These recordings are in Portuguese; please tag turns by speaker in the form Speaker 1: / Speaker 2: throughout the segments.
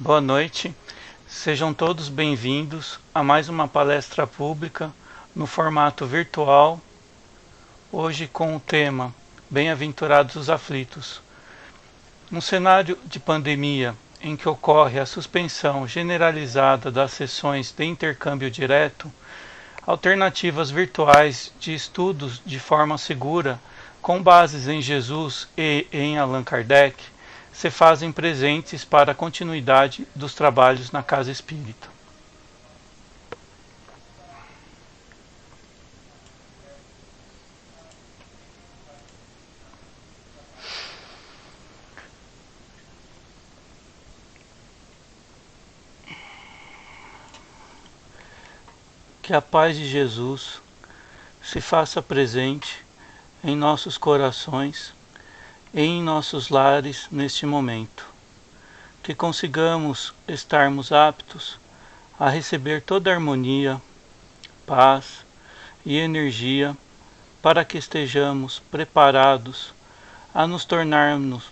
Speaker 1: Boa noite, sejam todos bem-vindos a mais uma palestra pública no formato virtual, hoje com o tema Bem-aventurados os aflitos. Num cenário de pandemia em que ocorre a suspensão generalizada das sessões de intercâmbio direto, alternativas virtuais de estudos de forma segura, com bases em Jesus e em Allan Kardec, se fazem presentes para a continuidade dos trabalhos na Casa Espírita. Que a paz de Jesus se faça presente em nossos corações e em nossos lares neste momento. Que consigamos estarmos aptos a receber toda a harmonia, paz e energia para que estejamos preparados a nos tornarmos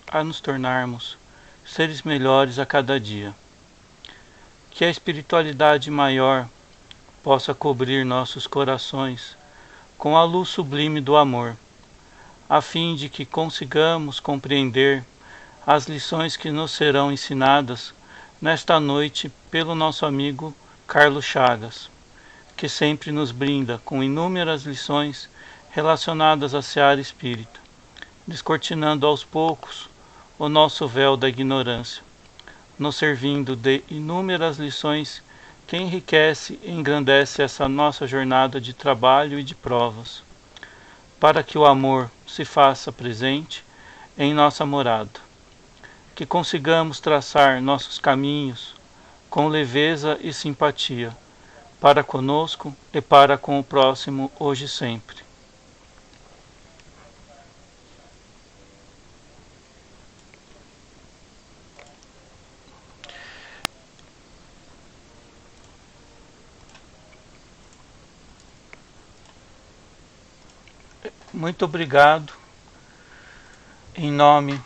Speaker 1: seres melhores a cada dia. Que a espiritualidade maior possa cobrir nossos corações com a luz sublime do amor, a fim de que consigamos compreender as lições que nos serão ensinadas nesta noite pelo nosso amigo Carlos Chagas, que sempre nos brinda com inúmeras lições relacionadas à seara espírita, descortinando aos poucos o nosso véu da ignorância, nos servindo de inúmeras lições que enriquece e engrandece essa nossa jornada de trabalho e de provas, para que o amor se faça presente em nossa morada, que consigamos traçar nossos caminhos com leveza e simpatia, para conosco e para com o próximo hoje e sempre. Muito obrigado, em nome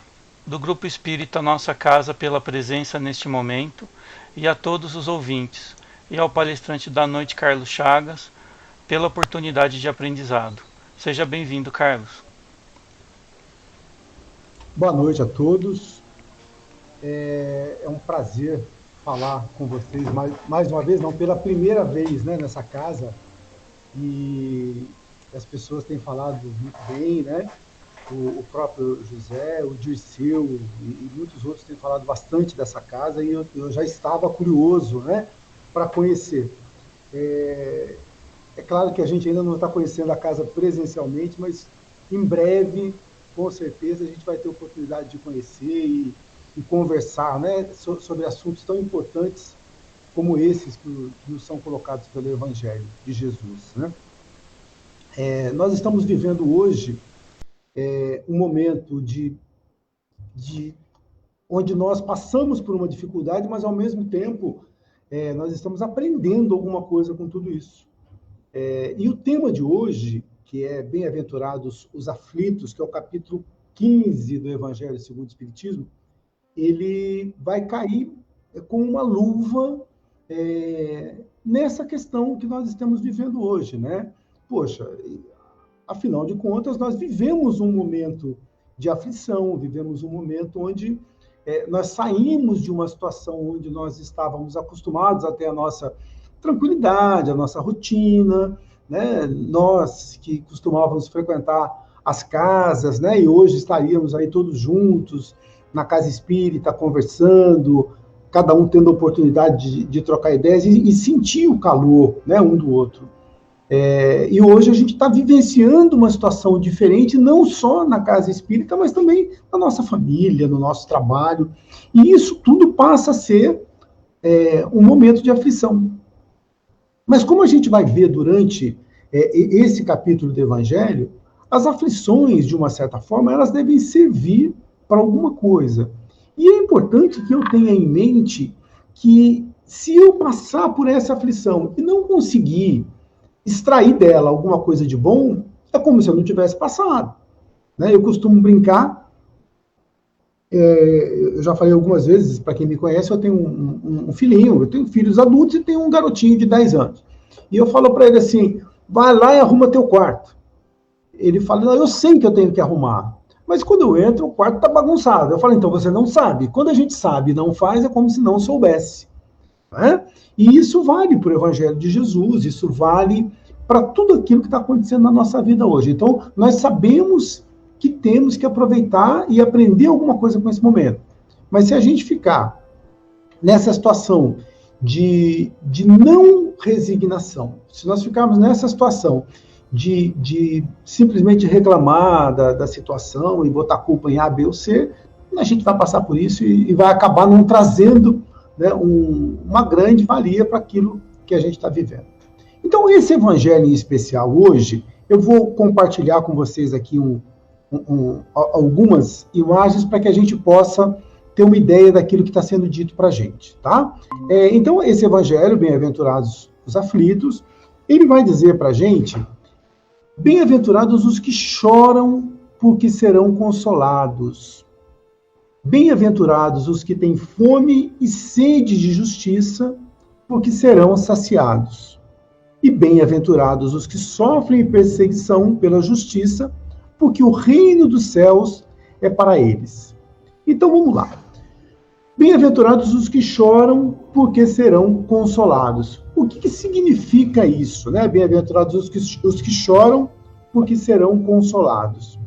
Speaker 1: do Grupo Espírita Nossa Casa, pela presença neste momento, e a todos os ouvintes, e ao palestrante da noite, Carlos Chagas, pela oportunidade de aprendizado. Seja bem-vindo, Carlos.
Speaker 2: Boa noite a todos. É um prazer falar com vocês mais uma vez, não, pela primeira vez, né, nessa casa. E as pessoas têm falado muito bem, né? O próprio José, o Dirceu e muitos outros têm falado bastante dessa casa e eu já estava curioso, né, para conhecer. É claro que a gente ainda não está conhecendo a casa presencialmente, mas em breve, com certeza, a gente vai ter oportunidade de conhecer e conversar, né, sobre assuntos tão importantes como esses que nos são colocados pelo Evangelho de Jesus. Né? Nós estamos vivendo hoje um momento de onde nós passamos por uma dificuldade, mas ao mesmo tempo nós estamos aprendendo alguma coisa com tudo isso. E o tema de hoje, que é Bem-aventurados os aflitos, que é o capítulo 15 do Evangelho segundo o Espiritismo, ele vai cair com uma luva nessa questão que nós estamos vivendo hoje, né? Poxa, afinal de contas, nós vivemos um momento de aflição, vivemos um momento onde nós saímos de uma situação onde nós estávamos acostumados a ter a nossa tranquilidade, a nossa rotina, né? Nós que costumávamos frequentar as casas, né? E hoje estaríamos aí todos juntos na casa espírita, conversando, cada um tendo a oportunidade de trocar ideias e sentir o calor, né, um do outro. E hoje a gente está vivenciando uma situação diferente, não só na casa espírita, mas também na nossa família, no nosso trabalho. E isso tudo passa a ser um momento de aflição. Mas como a gente vai ver durante esse capítulo do Evangelho, as aflições, de uma certa forma, elas devem servir para alguma coisa. E é importante que eu tenha em mente que se eu passar por essa aflição e não conseguir extrair dela alguma coisa de bom, é como se eu não tivesse passado. Né? Eu costumo brincar Eu já falei algumas vezes, para quem me conhece, eu tenho um filhinho, eu tenho filhos adultos e tenho um garotinho de 10 anos. E eu falo para ele assim, vai lá e arruma teu quarto. Ele fala, não, eu sei que eu tenho que arrumar. Mas quando eu entro, o quarto está bagunçado. Eu falo, então você não sabe. Quando a gente sabe e não faz, é como se não soubesse. Né? E isso vale para o Evangelho de Jesus, isso vale para tudo aquilo que está acontecendo na nossa vida hoje. Então, nós sabemos que temos que aproveitar e aprender alguma coisa com esse momento. Mas se a gente ficar nessa situação de não resignação, se nós ficarmos nessa situação de simplesmente reclamar da situação e botar culpa em A, B ou C, a gente vai passar por isso e vai acabar não trazendo, né, uma grande valia para aquilo que a gente está vivendo. Então, esse evangelho em especial hoje, eu vou compartilhar com vocês aqui algumas imagens para que a gente possa ter uma ideia daquilo que está sendo dito para a gente, tá? Então, esse evangelho, bem-aventurados os aflitos, ele vai dizer para a gente, bem-aventurados os que choram, porque serão consolados. Bem-aventurados os que têm fome e sede de justiça, porque serão saciados. E bem-aventurados os que sofrem perseguição pela justiça, porque o reino dos céus é para eles. Então vamos lá. Bem-aventurados os que choram, porque serão consolados. O que significa isso, né? Bem-aventurados os que choram, porque serão consolados.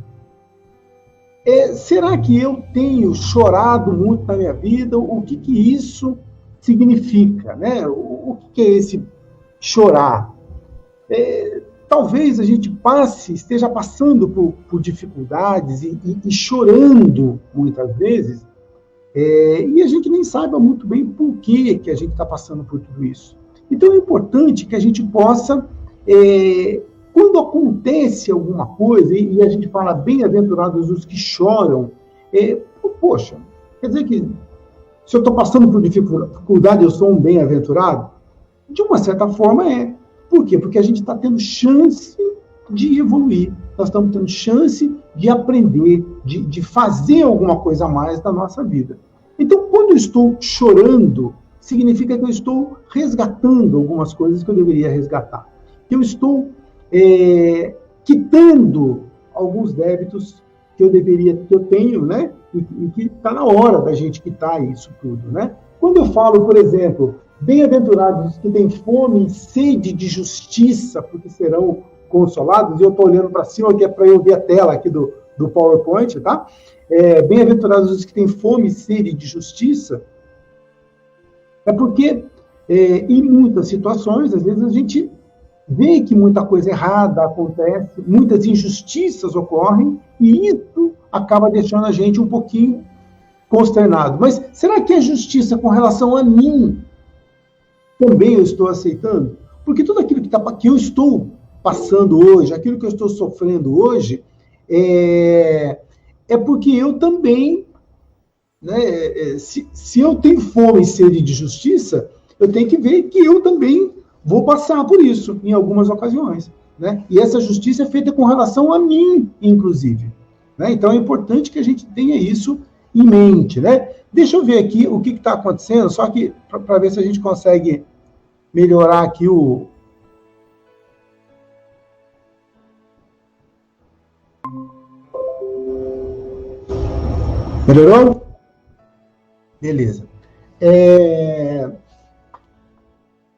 Speaker 2: Será que eu tenho chorado muito na minha vida? O que isso significa, né? O que é esse chorar? Talvez a gente esteja passando por dificuldades e chorando muitas vezes, e a gente nem saiba muito bem por que a gente está passando por tudo isso. Então é importante que a gente possa, quando acontece alguma coisa, e a gente fala bem-aventurados os que choram, poxa, quer dizer que se eu estou passando por dificuldade, eu sou um bem-aventurado? De uma certa forma é. Por quê? Porque a gente está tendo chance de evoluir, nós estamos tendo chance de aprender, de fazer alguma coisa a mais da nossa vida. Então, quando eu estou chorando, significa que eu estou resgatando algumas coisas que eu deveria resgatar. Que eu estou quitando alguns débitos que eu tenho, né? E que está na hora da gente quitar isso tudo, né? Quando eu falo, por exemplo, bem-aventurados os que têm fome e sede de justiça, porque serão consolados, e eu estou olhando para cima, que é para eu ver a tela aqui do PowerPoint, tá? Bem-aventurados os que têm fome e sede de justiça, é porque em muitas situações, às vezes a gente vê que muita coisa errada acontece, muitas injustiças ocorrem, e isso acaba deixando a gente um pouquinho consternado. Mas será que a justiça com relação a mim também eu estou aceitando? Porque tudo aquilo que eu estou passando hoje, aquilo que eu estou sofrendo hoje, é porque eu também, né, se eu tenho fome e sede de justiça, eu tenho que ver que eu também vou passar por isso em algumas ocasiões, né? E essa justiça é feita com relação a mim, inclusive, né? Então é importante que a gente tenha isso em mente, né? Deixa eu ver aqui o que está acontecendo, só que para ver se a gente consegue melhorar aqui o... Melhorou? Beleza.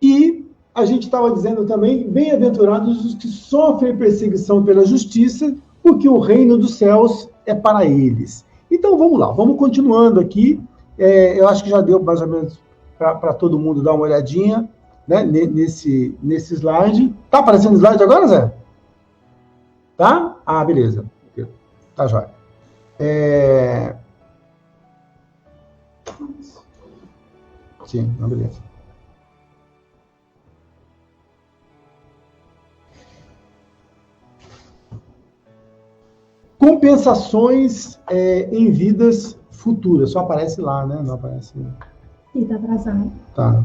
Speaker 2: E a gente estava dizendo também, bem-aventurados os que sofrem perseguição pela justiça, porque o reino dos céus é para eles. Então, vamos lá, vamos continuando aqui. Eu acho que já deu mais ou menos para todo mundo dar uma olhadinha, né, nesse slide. Tá aparecendo o slide agora, Zé? Tá? Ah, beleza. Tá jóia. Sim, não, beleza. Compensações em vidas futuras. Só aparece lá, né? Não aparece...
Speaker 3: Sim, está atrasado.
Speaker 2: Tá.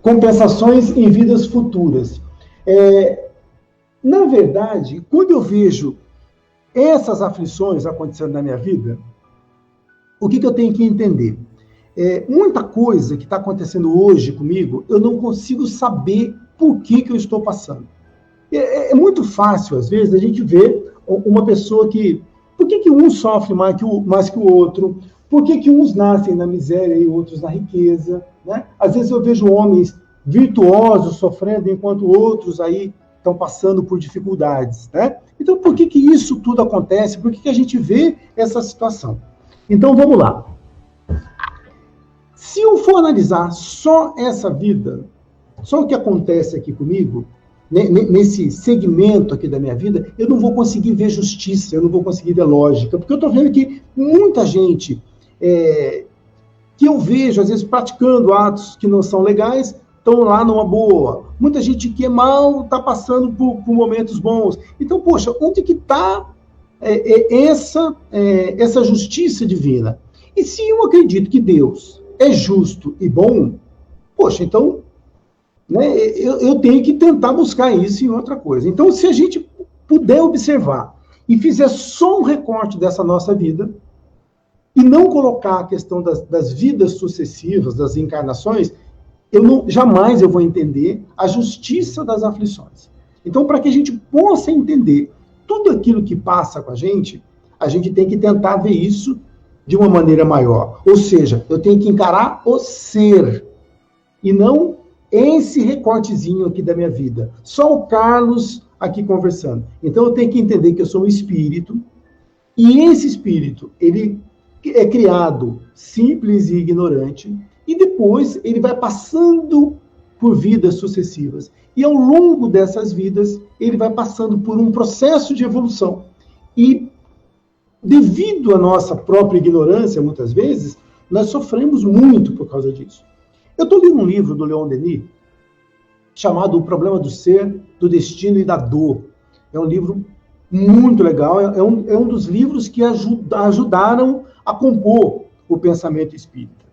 Speaker 2: Compensações em vidas futuras. Na verdade, quando eu vejo essas aflições acontecendo na minha vida, o que eu tenho que entender? Muita coisa que está acontecendo hoje comigo, eu não consigo saber por que eu estou passando. É muito fácil, às vezes, a gente ver uma pessoa que... Por que um sofre mais que o outro? Por que uns nascem na miséria e outros na riqueza? Né? Às vezes eu vejo homens virtuosos sofrendo, enquanto outros aí estão passando por dificuldades. Né? Então, por que isso tudo acontece? Por que a gente vê essa situação? Então, vamos lá. Se eu for analisar só essa vida, só o que acontece aqui comigo, nesse segmento aqui da minha vida, eu não vou conseguir ver justiça, eu não vou conseguir ver lógica, porque eu estou vendo que muita gente que eu vejo, às vezes, praticando atos que não são legais, estão lá numa boa. Muita gente que é mal está passando por momentos bons. Então, poxa, onde que está essa justiça divina? E se eu acredito que Deus é justo e bom, poxa, então... eu tenho que tentar buscar isso em outra coisa. Então, se a gente puder observar e fizer só um recorte dessa nossa vida, e não colocar a questão das vidas sucessivas, das encarnações, jamais eu vou entender a justiça das aflições. Então, para que a gente possa entender tudo aquilo que passa com a gente tem que tentar ver isso de uma maneira maior. Ou seja, eu tenho que encarar o ser, e não esse recortezinho aqui da minha vida. Só o Carlos aqui conversando. Então, eu tenho que entender que eu sou um espírito, e esse espírito, ele é criado simples e ignorante, e depois ele vai passando por vidas sucessivas. E ao longo dessas vidas, ele vai passando por um processo de evolução. E, devido à nossa própria ignorância, muitas vezes, nós sofremos muito por causa disso. Eu estou lendo um livro do Leon Denis, chamado O Problema do Ser, do Destino e da Dor. É um livro muito legal, é um dos livros que ajudaram a compor o pensamento espírita.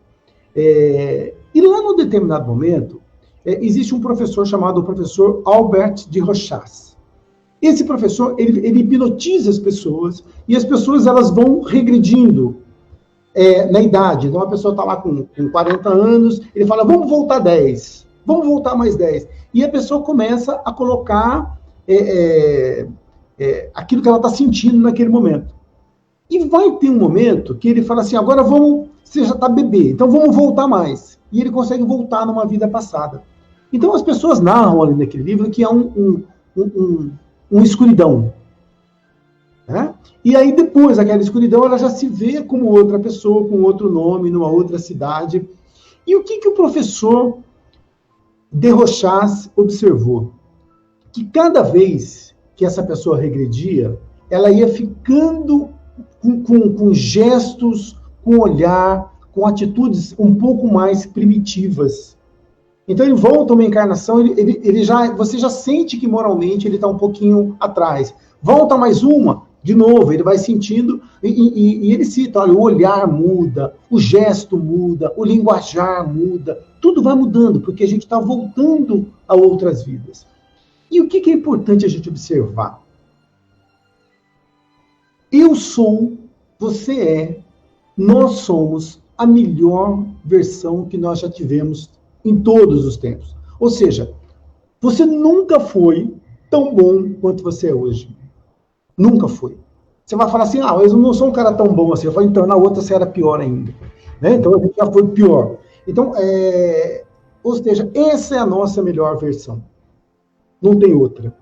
Speaker 2: E lá num determinado momento, existe um professor chamado professor Albert de Rochas. Esse professor, ele hipnotiza as pessoas, e as pessoas elas vão regredindo na idade. Então, a pessoa está lá com 40 anos, ele fala, vamos voltar 10, vamos voltar mais 10. E a pessoa começa a colocar aquilo que ela está sentindo naquele momento. E vai ter um momento que ele fala assim, agora você já está bebê, então vamos voltar mais. E ele consegue voltar numa vida passada. Então, as pessoas narram ali naquele livro que é uma escuridão. Né? E aí, depois daquela escuridão, ela já se vê como outra pessoa, com outro nome, numa outra cidade. E o que o professor de Rochas observou? Que cada vez que essa pessoa regredia, ela ia ficando com gestos, com olhar, com atitudes um pouco mais primitivas. Então, ele volta a uma encarnação, você já sente que moralmente ele está um pouquinho atrás. Volta mais uma, de novo, ele vai sentindo, e ele cita, olha, o olhar muda, o gesto muda, o linguajar muda, tudo vai mudando, porque a gente está voltando a outras vidas. E o que é importante a gente observar? Eu sou, você é, nós somos a melhor versão que nós já tivemos em todos os tempos. Ou seja, você nunca foi tão bom quanto você é hoje. Nunca foi. Você vai falar assim, eu não sou um cara tão bom assim. Eu falo, então, na outra você era pior ainda. Né? Então, a gente já foi pior. Então, ou seja, essa é a nossa melhor versão. Não tem outra.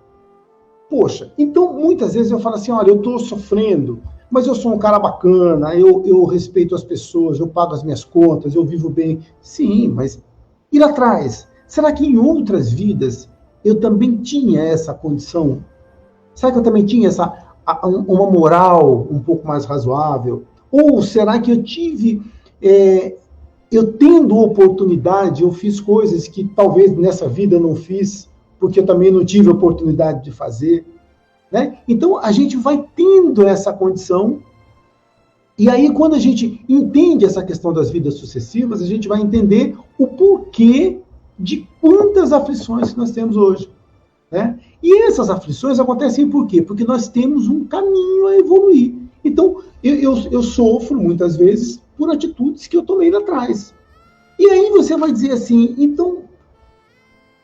Speaker 2: Poxa, então, muitas vezes eu falo assim, olha, eu estou sofrendo, mas eu sou um cara bacana, eu respeito as pessoas, eu pago as minhas contas, eu vivo bem. Sim, mas ir atrás. Será que em outras vidas eu também tinha essa condição? Será que eu também tinha uma moral um pouco mais razoável? Ou será que eu tive, eu tendo oportunidade, eu fiz coisas que talvez nessa vida eu não fiz, porque eu também não tive oportunidade de fazer? Né? Então, a gente vai tendo essa condição, e aí quando a gente entende essa questão das vidas sucessivas, a gente vai entender o porquê de quantas aflições que nós temos hoje. Né? E essas aflições acontecem por quê? Porque nós temos um caminho a evoluir. Então, eu sofro muitas vezes por atitudes que eu tomei lá atrás. E aí você vai dizer assim, então,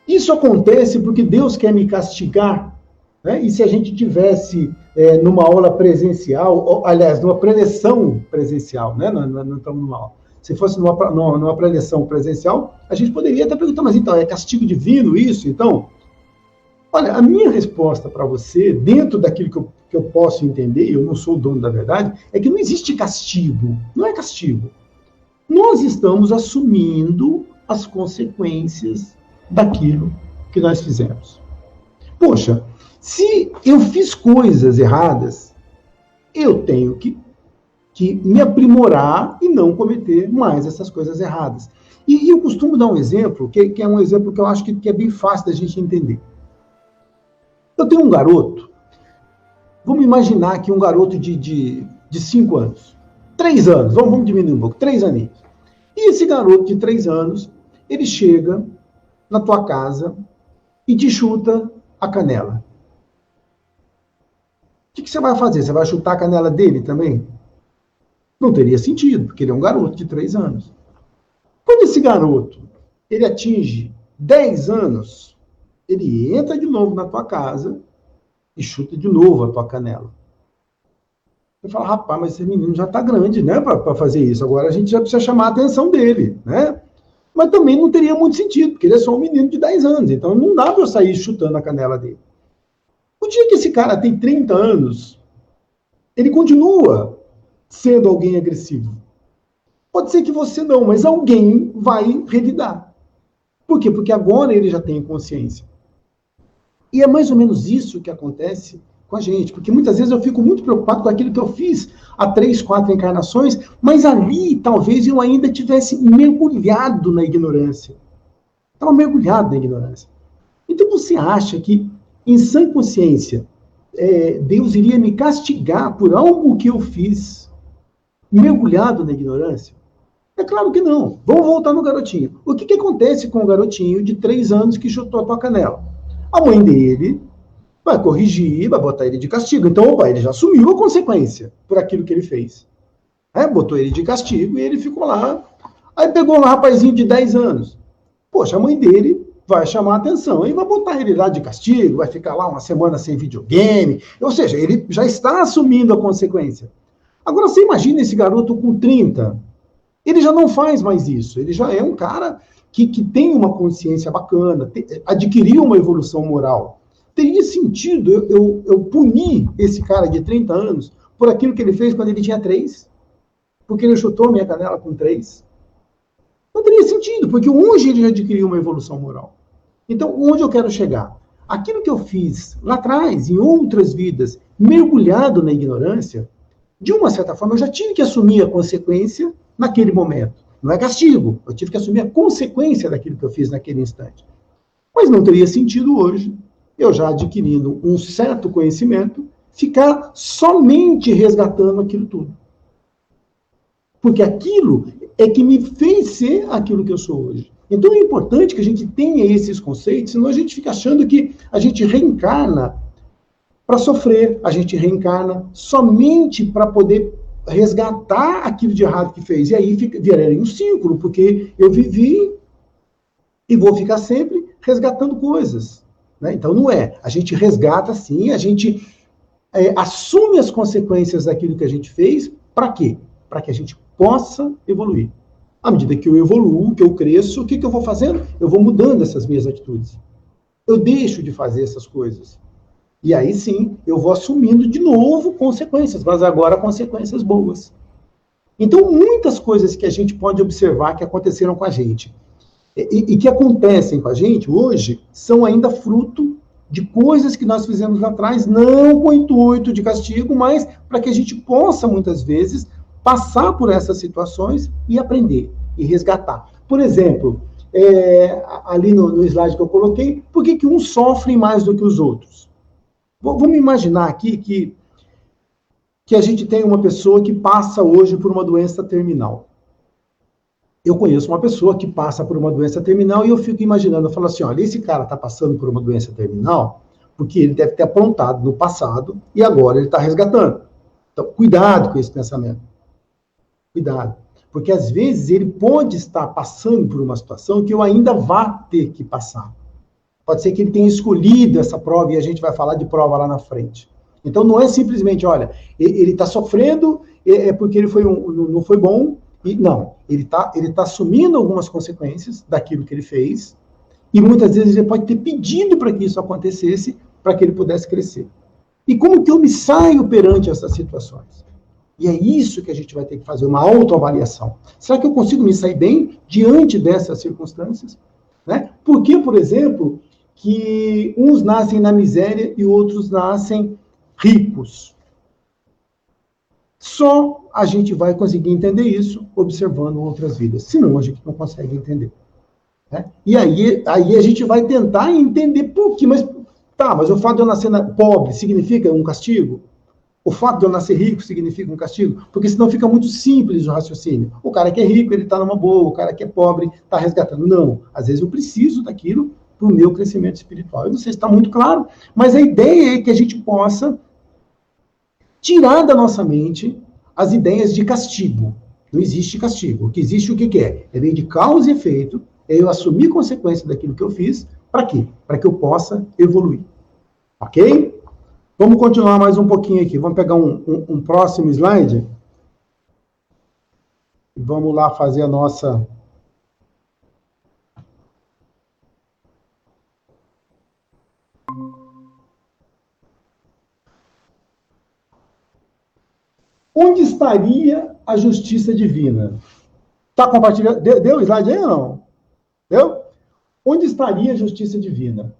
Speaker 2: isso acontece porque Deus quer me castigar, né? E se a gente tivesse numa aula presencial, ou, aliás, numa preleção presencial, né? Não estamos numa aula. Se fosse numa preleção presencial, a gente poderia até perguntar, mas então, é castigo divino isso? Então, olha, a minha resposta para você, dentro daquilo que eu posso entender, eu não sou o dono da verdade, é que não existe castigo. Não é castigo. Nós estamos assumindo as consequências daquilo que nós fizemos. Poxa, se eu fiz coisas erradas, eu tenho que me aprimorar e não cometer mais essas coisas erradas. E eu costumo dar um exemplo, que é um exemplo que eu acho que é bem fácil da gente entender. Eu tenho um garoto, vamos imaginar que um garoto de 5 anos, 3 anos, vamos diminuir um pouco, 3 aninhos. E esse garoto de 3 anos, ele chega na tua casa e te chuta a canela. O que você vai fazer? Você vai chutar a canela dele também? Não teria sentido, porque ele é um garoto de 3 anos. Quando esse garoto, ele atinge 10 anos, ele entra de novo na tua casa e chuta de novo a tua canela. Você fala, rapaz, mas esse menino já está grande, né, para fazer isso. Agora a gente já precisa chamar a atenção dele, né? Mas também não teria muito sentido, porque ele é só um menino de 10 anos, então não dá para eu sair chutando a canela dele. O dia que esse cara tem 30 anos, ele continua sendo alguém agressivo. Pode ser que você não, mas alguém vai revidar. Por quê? Porque agora ele já tem consciência. E é mais ou menos isso que acontece com a gente, porque muitas vezes eu fico muito preocupado com aquilo que eu fiz há 3, 4 encarnações, mas ali talvez eu ainda tivesse mergulhado na ignorância. Estava mergulhado na ignorância. Então você acha que, em sã consciência, Deus iria me castigar por algo que eu fiz, mergulhado na ignorância? É claro que não. Vamos voltar no garotinho. O que acontece com o garotinho de 3 anos que chutou a tua canela? A mãe dele vai corrigir, vai botar ele de castigo. Então, opa, ele já assumiu a consequência por aquilo que ele fez. Botou ele de castigo e ele ficou lá. Aí pegou um rapazinho de 10 anos. Poxa, a mãe dele vai chamar a atenção e vai botar ele lá de castigo, vai ficar lá uma semana sem videogame. Ou seja, ele já está assumindo a consequência. Agora, você imagina esse garoto com 30. Ele já não faz mais isso. Ele já é um cara que tem uma consciência bacana, adquiriu uma evolução moral. Teria sentido eu punir esse cara de 30 anos por aquilo que ele fez quando ele tinha 3? Porque ele chutou minha canela com 3? Não teria sentido, porque hoje ele já adquiriu uma evolução moral. Então, onde eu quero chegar? Aquilo que eu fiz lá atrás, em outras vidas, mergulhado na ignorância, de uma certa forma, eu já tive que assumir a consequência naquele momento. Não é castigo, eu tive que assumir a consequência daquilo que eu fiz naquele instante. Mas não teria sentido hoje, eu já adquirindo um certo conhecimento, ficar somente resgatando aquilo tudo. Porque aquilo é que me fez ser aquilo que eu sou hoje. Então é importante que a gente tenha esses conceitos, senão a gente fica achando que a gente reencarna para sofrer, a gente reencarna somente para poder resgatar aquilo de errado que fez. E aí viraria um círculo, porque eu vivi e vou ficar sempre resgatando coisas. Né? Então não é. A gente resgata sim, a gente assume as consequências daquilo que a gente fez. Para quê? Para que a gente possa evoluir. À medida que eu evoluo, que eu cresço, o que eu vou fazendo? Eu vou mudando essas minhas atitudes. Eu deixo de fazer essas coisas. E aí sim, eu vou assumindo de novo consequências, mas agora consequências boas. Então, muitas coisas que a gente pode observar que aconteceram com a gente e que acontecem com a gente hoje são ainda fruto de coisas que nós fizemos lá atrás, não com o intuito de castigo, mas para que a gente possa, muitas vezes, passar por essas situações e aprender, e resgatar. Por exemplo, ali no slide que eu coloquei, por que uns sofrem mais do que os outros? Vamos imaginar aqui que a gente tem uma pessoa que passa hoje por uma doença terminal. Eu conheço uma pessoa que passa por uma doença terminal e eu fico imaginando, eu falo assim, olha, esse cara está passando por uma doença terminal porque ele deve ter aprontado no passado e agora ele está resgatando. Então, cuidado com esse pensamento. Cuidado. Porque, às vezes, ele pode estar passando por uma situação que eu ainda vá ter que passar. Pode ser que ele tenha escolhido essa prova, e a gente vai falar de prova lá na frente. Então, não é simplesmente, olha, ele está sofrendo, porque ele não foi bom, e não. Ele tá assumindo algumas consequências daquilo que ele fez, e muitas vezes ele pode ter pedido para que isso acontecesse, para que ele pudesse crescer. E como que eu me saio perante essas situações? E é isso que a gente vai ter que fazer, uma autoavaliação. Será que eu consigo me sair bem diante dessas circunstâncias? Né? Por que, por exemplo, que uns nascem na miséria e outros nascem ricos? Só a gente vai conseguir entender isso observando outras vidas. Senão a gente não consegue entender. Né? E aí a gente vai tentar entender por quê. Mas o fato de eu nascer pobre significa um castigo? O fato de eu nascer rico significa um castigo? Porque senão fica muito simples o raciocínio. O cara que é rico, ele está numa boa, o cara que é pobre está resgatando. Não, às vezes eu preciso daquilo para o meu crescimento espiritual. Eu não sei se está muito claro, mas a ideia é que a gente possa tirar da nossa mente as ideias de castigo. Não existe castigo. O que existe, o que é? É lei de causa e efeito, é eu assumir consequência daquilo que eu fiz. Para quê? Para que eu possa evoluir. Ok? Vamos continuar mais um pouquinho aqui. Vamos pegar um próximo slide. Vamos lá fazer a nossa... Onde estaria a justiça divina? Está compartilhando? Deu o slide aí ou não? Deu? Onde estaria a justiça divina?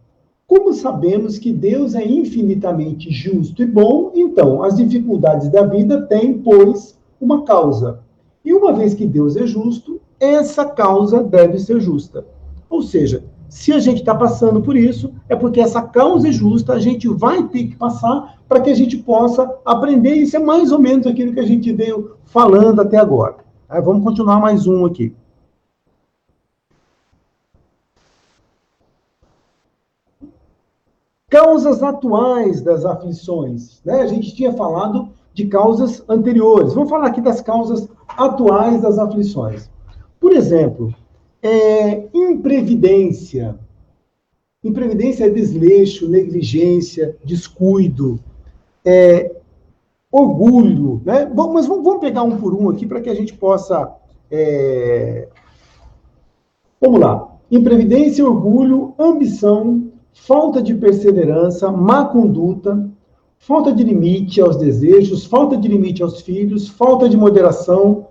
Speaker 2: Como sabemos que Deus é infinitamente justo e bom, então as dificuldades da vida têm, pois, uma causa. E uma vez que Deus é justo, essa causa deve ser justa. Ou seja, se a gente está passando por isso, é porque essa causa é justa, a gente vai ter que passar para que a gente possa aprender. Isso é mais ou menos aquilo que a gente veio falando até agora. Vamos continuar mais um aqui. Causas atuais das aflições. Né? A gente tinha falado de causas anteriores. Vamos falar aqui das causas atuais das aflições. Por exemplo, imprevidência. Imprevidência é desleixo, negligência, descuido, orgulho. Né? Mas vamos pegar um por um aqui para que a gente possa... Vamos lá. Imprevidência, orgulho, ambição, falta de perseverança, má conduta, falta de limite aos desejos, falta de limite aos filhos, falta de moderação,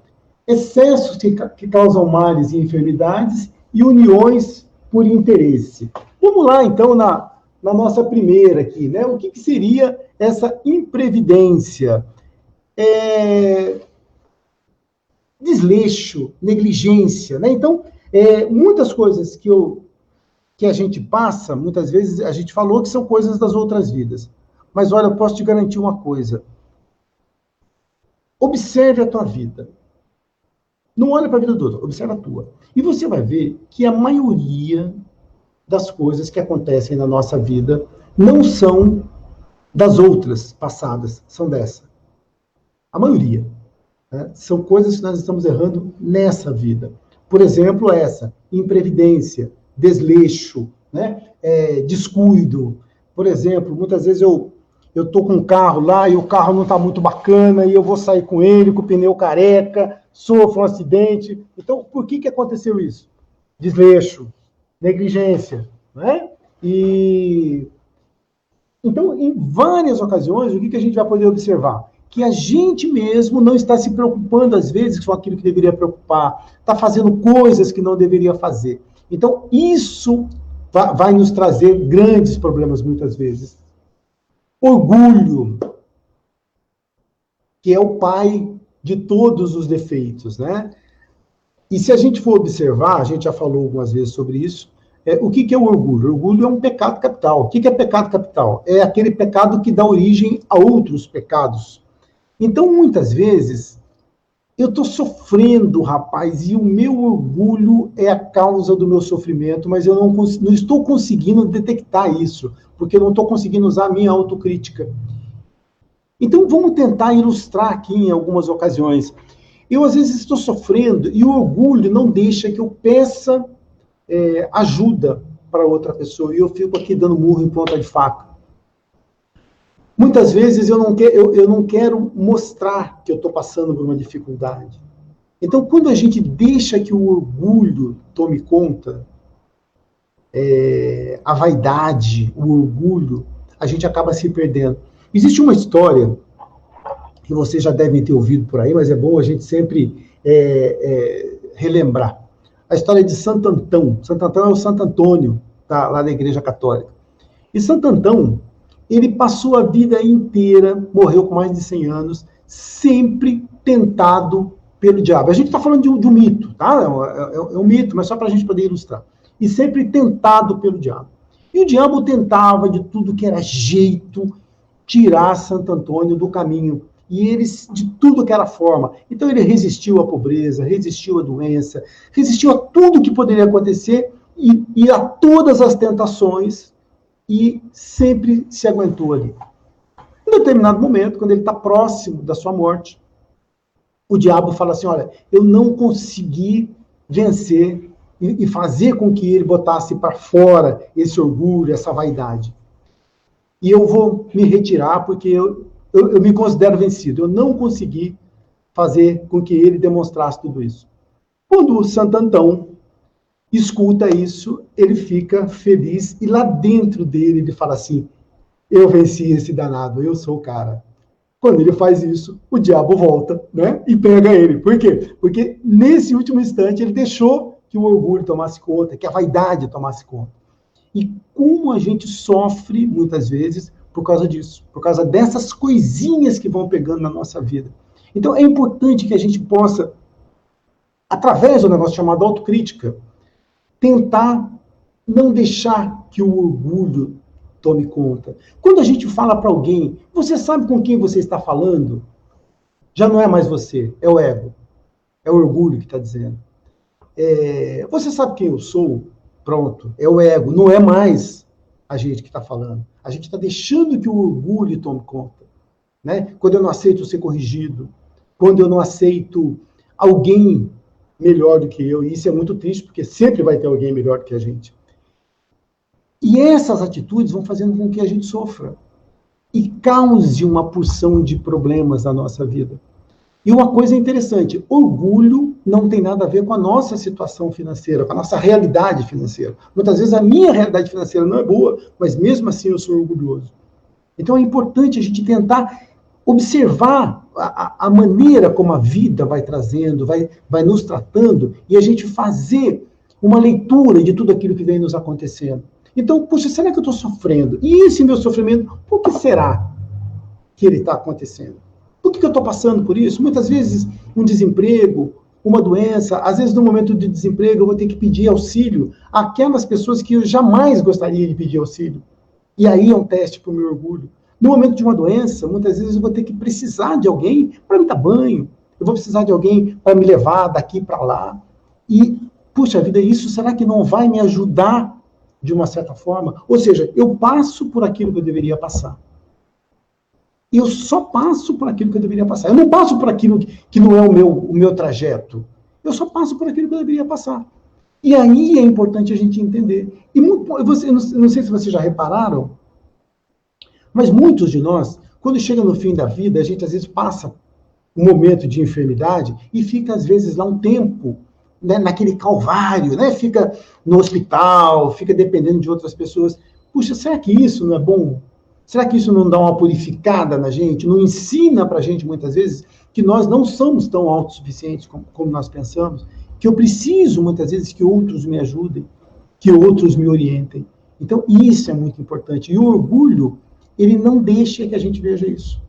Speaker 2: excessos que causam males e enfermidades e uniões por interesse. Vamos lá, então, na nossa primeira aqui, né? O que seria essa imprevidência? Desleixo, negligência, né? Então, muitas coisas que a gente passa, muitas vezes a gente falou que são coisas das outras vidas. Mas olha, eu posso te garantir uma coisa. Observe a tua vida. Não olha para a vida do outro, observe a tua. E você vai ver que a maioria das coisas que acontecem na nossa vida não são das outras passadas, são dessa. A maioria. Né? São coisas que nós estamos errando nessa vida. Por exemplo, essa, imprevidência, desleixo, né? Descuido. Por exemplo, muitas vezes eu estou com um carro lá e o carro não está muito bacana e eu vou sair com ele, com o pneu careca, sofro um acidente. Então, por que aconteceu isso? Desleixo, negligência. Né? Então, em várias ocasiões, o que a gente vai poder observar? Que a gente mesmo não está se preocupando, às vezes, com aquilo que deveria preocupar, está fazendo coisas que não deveria fazer. Então, isso vai nos trazer grandes problemas, muitas vezes. Orgulho, que é o pai de todos os defeitos, né? E se a gente for observar, a gente já falou algumas vezes sobre isso, o que é o orgulho? O orgulho é um pecado capital. O que é pecado capital? É aquele pecado que dá origem a outros pecados. Então, muitas vezes, eu estou sofrendo, rapaz, e o meu orgulho é a causa do meu sofrimento, mas eu não estou conseguindo detectar isso, porque eu não estou conseguindo usar a minha autocrítica. Então, vamos tentar ilustrar aqui em algumas ocasiões. eu às vezes estou sofrendo e o orgulho não deixa que eu peça ajuda para outra pessoa, e eu fico aqui dando murro em ponta de faca. Muitas vezes eu não quero mostrar que eu estou passando por uma dificuldade. Então, quando a gente deixa que o orgulho tome conta, a vaidade, o orgulho, a gente acaba se perdendo. Existe uma história que vocês já devem ter ouvido por aí, mas é bom a gente sempre relembrar. A história de Santo Antão. Santo Antão é o Santo Antônio, tá, lá da Igreja Católica. E Santo Antão, ele passou a vida inteira, morreu com mais de 100 anos, sempre tentado pelo diabo. A gente está falando de um mito, tá? É um mito, mas só para a gente poder ilustrar. E sempre tentado pelo diabo. E o diabo tentava, de tudo que era jeito, tirar Santo Antônio do caminho. E eles, de tudo que era forma. Então ele resistiu à pobreza, resistiu à doença, resistiu a tudo que poderia acontecer e a todas as tentações, e sempre se aguentou ali. Em determinado momento, quando ele está próximo da sua morte, o diabo fala assim, olha, eu não consegui vencer e fazer com que ele botasse para fora esse orgulho, essa vaidade. E eu vou me retirar porque eu me considero vencido. Eu não consegui fazer com que ele demonstrasse tudo isso. Quando o Santo Antão escuta isso, ele fica feliz e lá dentro dele ele fala assim, eu venci esse danado, eu sou o cara. Quando ele faz isso, o diabo volta, né, e pega ele. Por quê? Porque nesse último instante ele deixou que o orgulho tomasse conta, que a vaidade tomasse conta. E como a gente sofre, muitas vezes, por causa disso, por causa dessas coisinhas que vão pegando na nossa vida. Então, é importante que a gente possa, através do negócio chamado autocrítica, tentar não deixar que o orgulho tome conta. Quando a gente fala para alguém, você sabe com quem você está falando? Já não é mais você, é o ego. É o orgulho que está dizendo. Você sabe quem eu sou? Pronto, é o ego, não é mais a gente que está falando. A gente está deixando que o orgulho tome conta. Né? Quando eu não aceito ser corrigido, quando eu não aceito alguém melhor do que eu, e isso é muito triste, porque sempre vai ter alguém melhor do que a gente. E essas atitudes vão fazendo com que a gente sofra e cause uma porção de problemas na nossa vida. E uma coisa interessante, orgulho não tem nada a ver com a nossa situação financeira, com a nossa realidade financeira. Muitas vezes a minha realidade financeira não é boa, mas mesmo assim eu sou orgulhoso. Então é importante a gente tentar observar a maneira como a vida vai trazendo, vai nos tratando, e a gente fazer uma leitura de tudo aquilo que vem nos acontecendo. Então, puxa, será que eu estou sofrendo? E esse meu sofrimento, por que será que ele está acontecendo? Por que eu estou passando por isso? Muitas vezes, um desemprego, uma doença, às vezes no momento de desemprego eu vou ter que pedir auxílio àquelas pessoas que eu jamais gostaria de pedir auxílio. E aí é um teste para o meu orgulho. No momento de uma doença, muitas vezes eu vou ter que precisar de alguém para me dar banho, eu vou precisar de alguém para me levar daqui para lá. E, puxa vida, isso será que não vai me ajudar de uma certa forma? Ou seja, eu passo por aquilo que eu deveria passar. Eu só passo por aquilo que eu deveria passar. Eu não passo por aquilo que não é o meu trajeto. Eu só passo por aquilo que eu deveria passar. E aí é importante a gente entender. E não sei se vocês já repararam, mas muitos de nós, quando chega no fim da vida, a gente às vezes passa um momento de enfermidade e fica às vezes lá um tempo, né, naquele calvário, né? Fica no hospital, fica dependendo de outras pessoas. Puxa, será que isso não é bom? Será que isso não dá uma purificada na gente? Não ensina para a gente, muitas vezes, que nós não somos tão autossuficientes como nós pensamos? Que eu preciso, muitas vezes, que outros me ajudem, que outros me orientem. Então, isso é muito importante. E o orgulho, ele não deixa que a gente veja isso.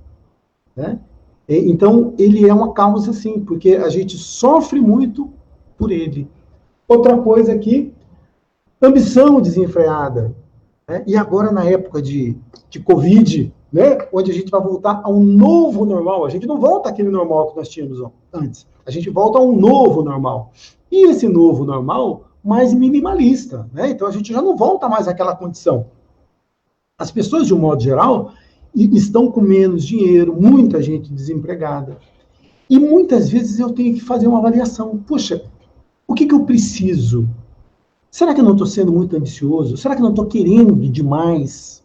Speaker 2: Né? Então, ele é uma causa, sim, porque a gente sofre muito por ele. Outra coisa aqui, ambição desenfreada. Né? E agora, na época de Covid, né? Onde a gente vai voltar a um novo normal. A gente não volta àquele normal que nós tínhamos antes. A gente volta a um novo normal. E esse novo normal, mais minimalista. Né? Então, a gente já não volta mais àquela condição. As pessoas, de um modo geral, estão com menos dinheiro, muita gente desempregada. E muitas vezes eu tenho que fazer uma avaliação. Puxa, o que eu preciso? Será que eu não estou sendo muito ambicioso? Será que eu não estou querendo demais?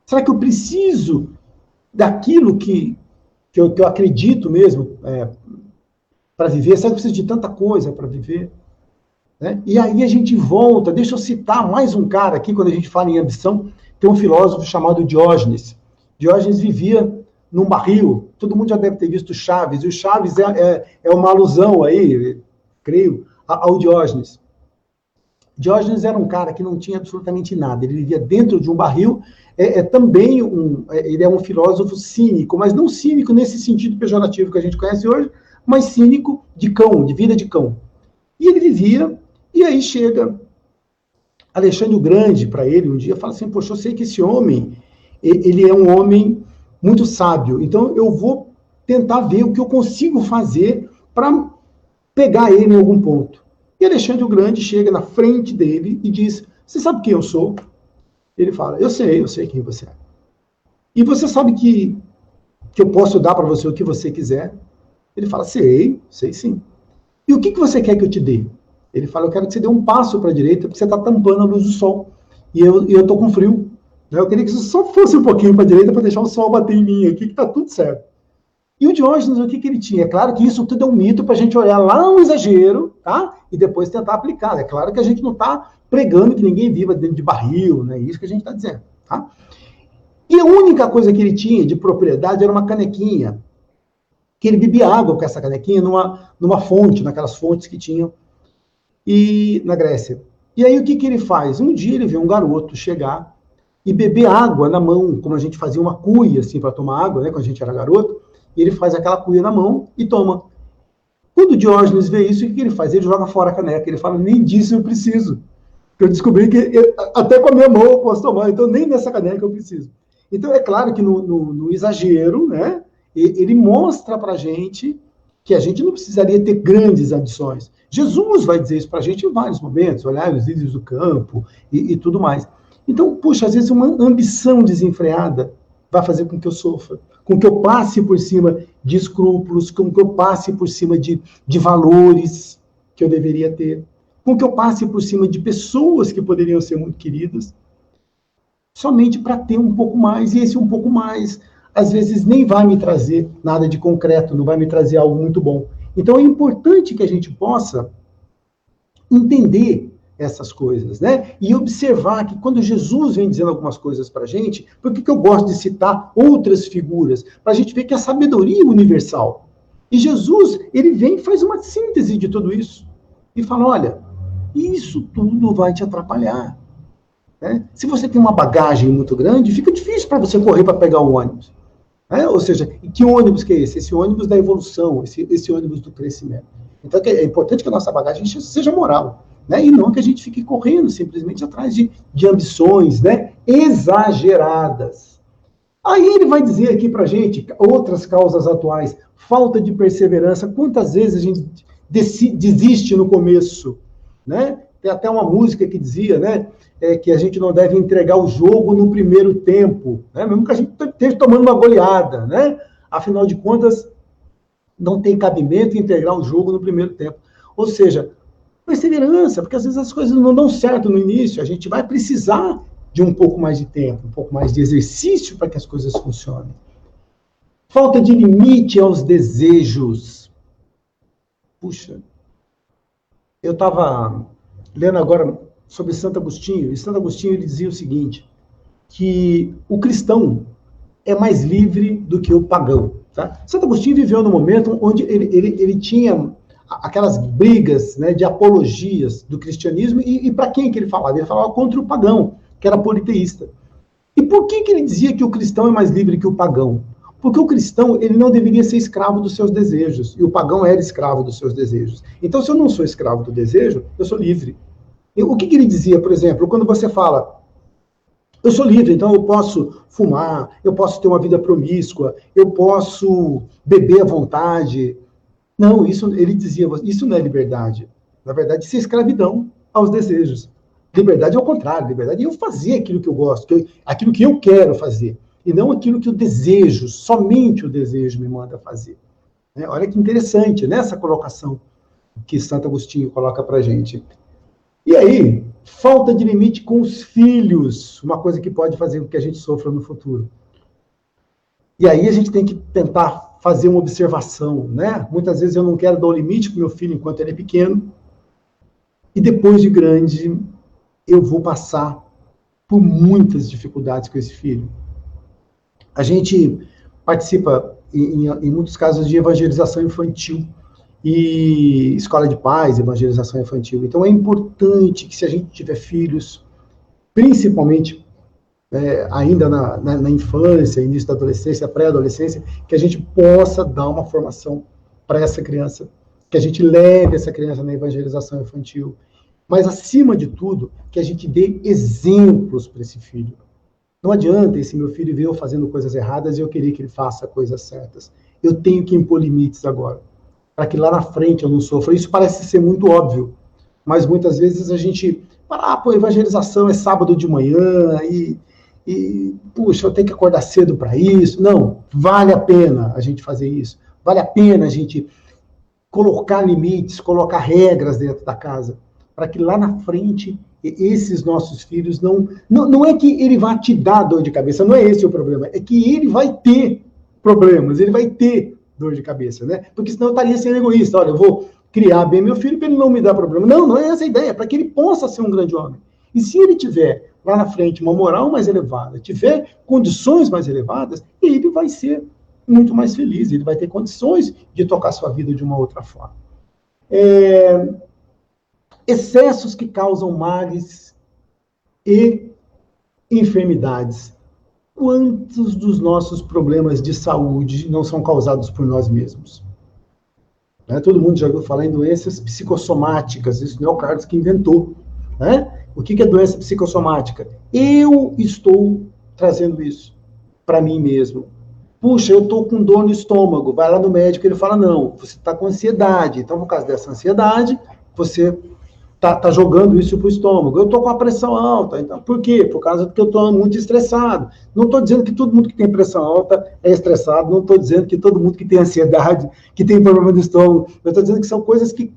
Speaker 2: Será que eu preciso daquilo que eu acredito mesmo para viver? Será que eu preciso de tanta coisa para viver? Né? E aí a gente volta, deixa eu citar mais um cara aqui, quando a gente fala em ambição, tem um filósofo chamado Diógenes. Diógenes vivia num barril, todo mundo já deve ter visto Chaves, e o Chaves é uma alusão aí, creio, ao Diógenes. Diógenes era um cara que não tinha absolutamente nada, ele vivia dentro de um barril, também ele é um filósofo cínico, mas não cínico nesse sentido pejorativo que a gente conhece hoje, mas cínico de cão, de vida de cão. E ele vivia, e aí chega Alexandre o Grande para ele um dia, fala assim, poxa, eu sei que esse homem, ele é um homem muito sábio, então eu vou tentar ver o que eu consigo fazer para pegar ele em algum ponto. E Alexandre o Grande chega na frente dele e diz, você sabe quem eu sou? Ele fala, eu sei quem você é. E você sabe que eu posso dar para você o que você quiser? Ele fala, sei sim. E o que você quer que eu te dê? Ele fala, eu quero que você dê um passo para a direita, porque você está tampando a luz do sol. E eu estou com frio. Eu queria que você só fosse um pouquinho para a direita para deixar o sol bater em mim aqui, que está tudo certo. E o Diógenes, o que ele tinha? É claro que isso tudo é um mito para a gente olhar lá no exagero, tá? E depois tentar aplicar. É claro que a gente não está pregando que ninguém viva dentro de barril, né? Isso que a gente está dizendo, tá? E a única coisa que ele tinha de propriedade era uma canequinha, que ele bebia água com essa canequinha numa fonte, naquelas fontes que tinham na Grécia. E aí o que ele faz? Um dia ele vê um garoto chegar e beber água na mão, como a gente fazia uma cuia assim para tomar água, né, quando a gente era garoto, e ele faz aquela cuia na mão e toma. Quando o Diógenes vê isso, o que ele faz? Ele joga fora a caneca, ele fala, nem disso eu preciso. Eu descobri que até com a minha mão eu posso tomar, então nem nessa caneca eu preciso. Então é claro que no exagero, né, ele mostra para a gente que a gente não precisaria ter grandes ambições. Jesus vai dizer isso para a gente em vários momentos, olhar os lírios do campo e tudo mais. Então, puxa, às vezes uma ambição desenfreada vai fazer com que eu sofra, com que eu passe por cima de escrúpulos, com que eu passe por cima de valores que eu deveria ter, com que eu passe por cima de pessoas que poderiam ser muito queridas, somente para ter um pouco mais, e esse um pouco mais, às vezes nem vai me trazer nada de concreto, não vai me trazer algo muito bom. Então é importante que a gente possa entender essas coisas, né? E observar que quando Jesus vem dizendo algumas coisas para a gente, por que eu gosto de citar outras figuras? Para a gente ver que a sabedoria é universal. E Jesus, ele vem e faz uma síntese de tudo isso. E fala, olha, isso tudo vai te atrapalhar. Né? Se você tem uma bagagem muito grande, fica difícil para você correr para pegar um ônibus. Ou seja, que ônibus que é esse? Esse ônibus da evolução, esse ônibus do crescimento. Então é importante que a nossa bagagem seja moral, né? E não que a gente fique correndo simplesmente atrás de ambições, né, exageradas. Aí ele vai dizer aqui para a gente outras causas atuais, falta de perseverança. Quantas vezes a gente desiste no começo, né? Tem até uma música que dizia, né, que a gente não deve entregar o jogo no primeiro tempo, né? Mesmo que a gente esteja tomando uma goleada, né? Afinal de contas, não tem cabimento entregar o jogo no primeiro tempo. Ou seja, perseverança, porque às vezes as coisas não dão certo no início, a gente vai precisar de um pouco mais de tempo, um pouco mais de exercício para que as coisas funcionem. Falta de limite aos desejos. Puxa, eu estava lendo agora sobre Santo Agostinho, e Santo Agostinho ele dizia o seguinte, que o cristão é mais livre do que o pagão. Tá? Santo Agostinho viveu num momento onde ele tinha aquelas brigas, né, de apologias do cristianismo, e para quem que ele falava? Ele falava contra o pagão, que era politeísta. E por que ele dizia que o cristão é mais livre que o pagão? Porque o cristão, ele não deveria ser escravo dos seus desejos, e o pagão era escravo dos seus desejos. Então, se eu não sou escravo do desejo, eu sou livre. E o que ele dizia, por exemplo, quando você fala, eu sou livre, então eu posso fumar, eu posso ter uma vida promíscua, eu posso beber à vontade. Não, ele dizia, isso não é liberdade. Na verdade, isso é escravidão aos desejos. Liberdade é o contrário, liberdade é eu fazer aquilo que eu gosto, aquilo que eu quero fazer, e não aquilo que o desejo, somente o desejo me manda fazer. Né? Olha que interessante, né, essa colocação que Santo Agostinho coloca para a gente. E aí, falta de limite com os filhos, uma coisa que pode fazer com que a gente sofra no futuro. E aí a gente tem que tentar fazer uma observação, né? Muitas vezes eu não quero dar o limite para o meu filho enquanto ele é pequeno, e depois de grande eu vou passar por muitas dificuldades com esse filho. A gente participa, em muitos casos, de evangelização infantil e escola de paz, evangelização infantil. Então é importante que, se a gente tiver filhos, principalmente ainda na infância, início da adolescência, pré-adolescência, que a gente possa dar uma formação para essa criança, que a gente leve essa criança na evangelização infantil, mas, acima de tudo, que a gente dê exemplos para esse filho. Não adianta esse meu filho ver eu fazendo coisas erradas e eu querer que ele faça coisas certas. Eu tenho que impor limites agora, para que lá na frente eu não sofra. Isso parece ser muito óbvio, mas muitas vezes a gente fala, pô, evangelização é sábado de manhã puxa, eu tenho que acordar cedo para isso. Não, vale a pena a gente fazer isso. Vale a pena a gente colocar limites, colocar regras dentro da casa, para que lá na frente esses nossos filhos não é que ele vá te dar dor de cabeça, não é esse o problema, é que ele vai ter problemas, ele vai ter dor de cabeça, né? Porque senão eu estaria sendo egoísta. Olha, eu vou criar bem meu filho para ele não me dar problema. Não, não é essa a ideia, para que ele possa ser um grande homem. E se ele tiver lá na frente uma moral mais elevada, tiver condições mais elevadas, ele vai ser muito mais feliz, ele vai ter condições de tocar sua vida de uma outra forma. Excessos que causam males e enfermidades. Quantos dos nossos problemas de saúde não são causados por nós mesmos? Todo mundo já ouviu falar em doenças psicossomáticas, isso não é o Carlos que inventou. O que é doença psicossomática? Eu estou trazendo isso para mim mesmo. Puxa, eu estou com dor no estômago, vai lá no médico, ele fala, não, você está com ansiedade, então por causa dessa ansiedade, você tá jogando isso para o estômago. Eu estou com a pressão alta, então por quê? Por causa que eu estou muito estressado. Não estou dizendo que todo mundo que tem pressão alta é estressado, não estou dizendo que todo mundo que tem ansiedade, que tem problema do estômago, eu estou dizendo que são coisas que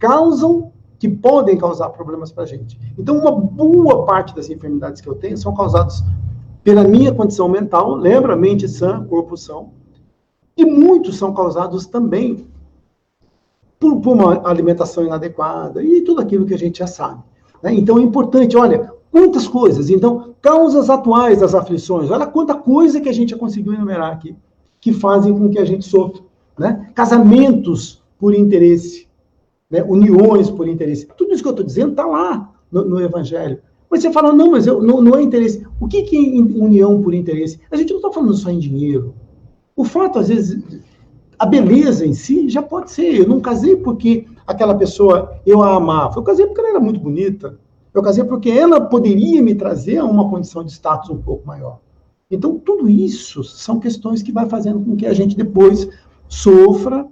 Speaker 2: podem causar problemas para a gente. Então, uma boa parte das enfermidades que eu tenho são causadas pela minha condição mental, lembra? Mente sã, corpo são, e muitos são causados também por uma alimentação inadequada e tudo aquilo que a gente já sabe. Então, é importante, olha, quantas coisas. Então, causas atuais das aflições, olha quanta coisa que a gente já conseguiu enumerar aqui, que fazem com que a gente sofra. Casamentos por interesse, uniões por interesse. Tudo isso que eu estou dizendo está lá no Evangelho. Mas você fala, não, mas não é interesse. O que é união por interesse? A gente não está falando só em dinheiro. O fato, às vezes, a beleza em si já pode ser. Eu não casei porque aquela pessoa, eu a amava. Eu casei porque ela era muito bonita. Eu casei porque ela poderia me trazer a uma condição de status um pouco maior. Então, tudo isso são questões que vai fazendo com que a gente depois sofra,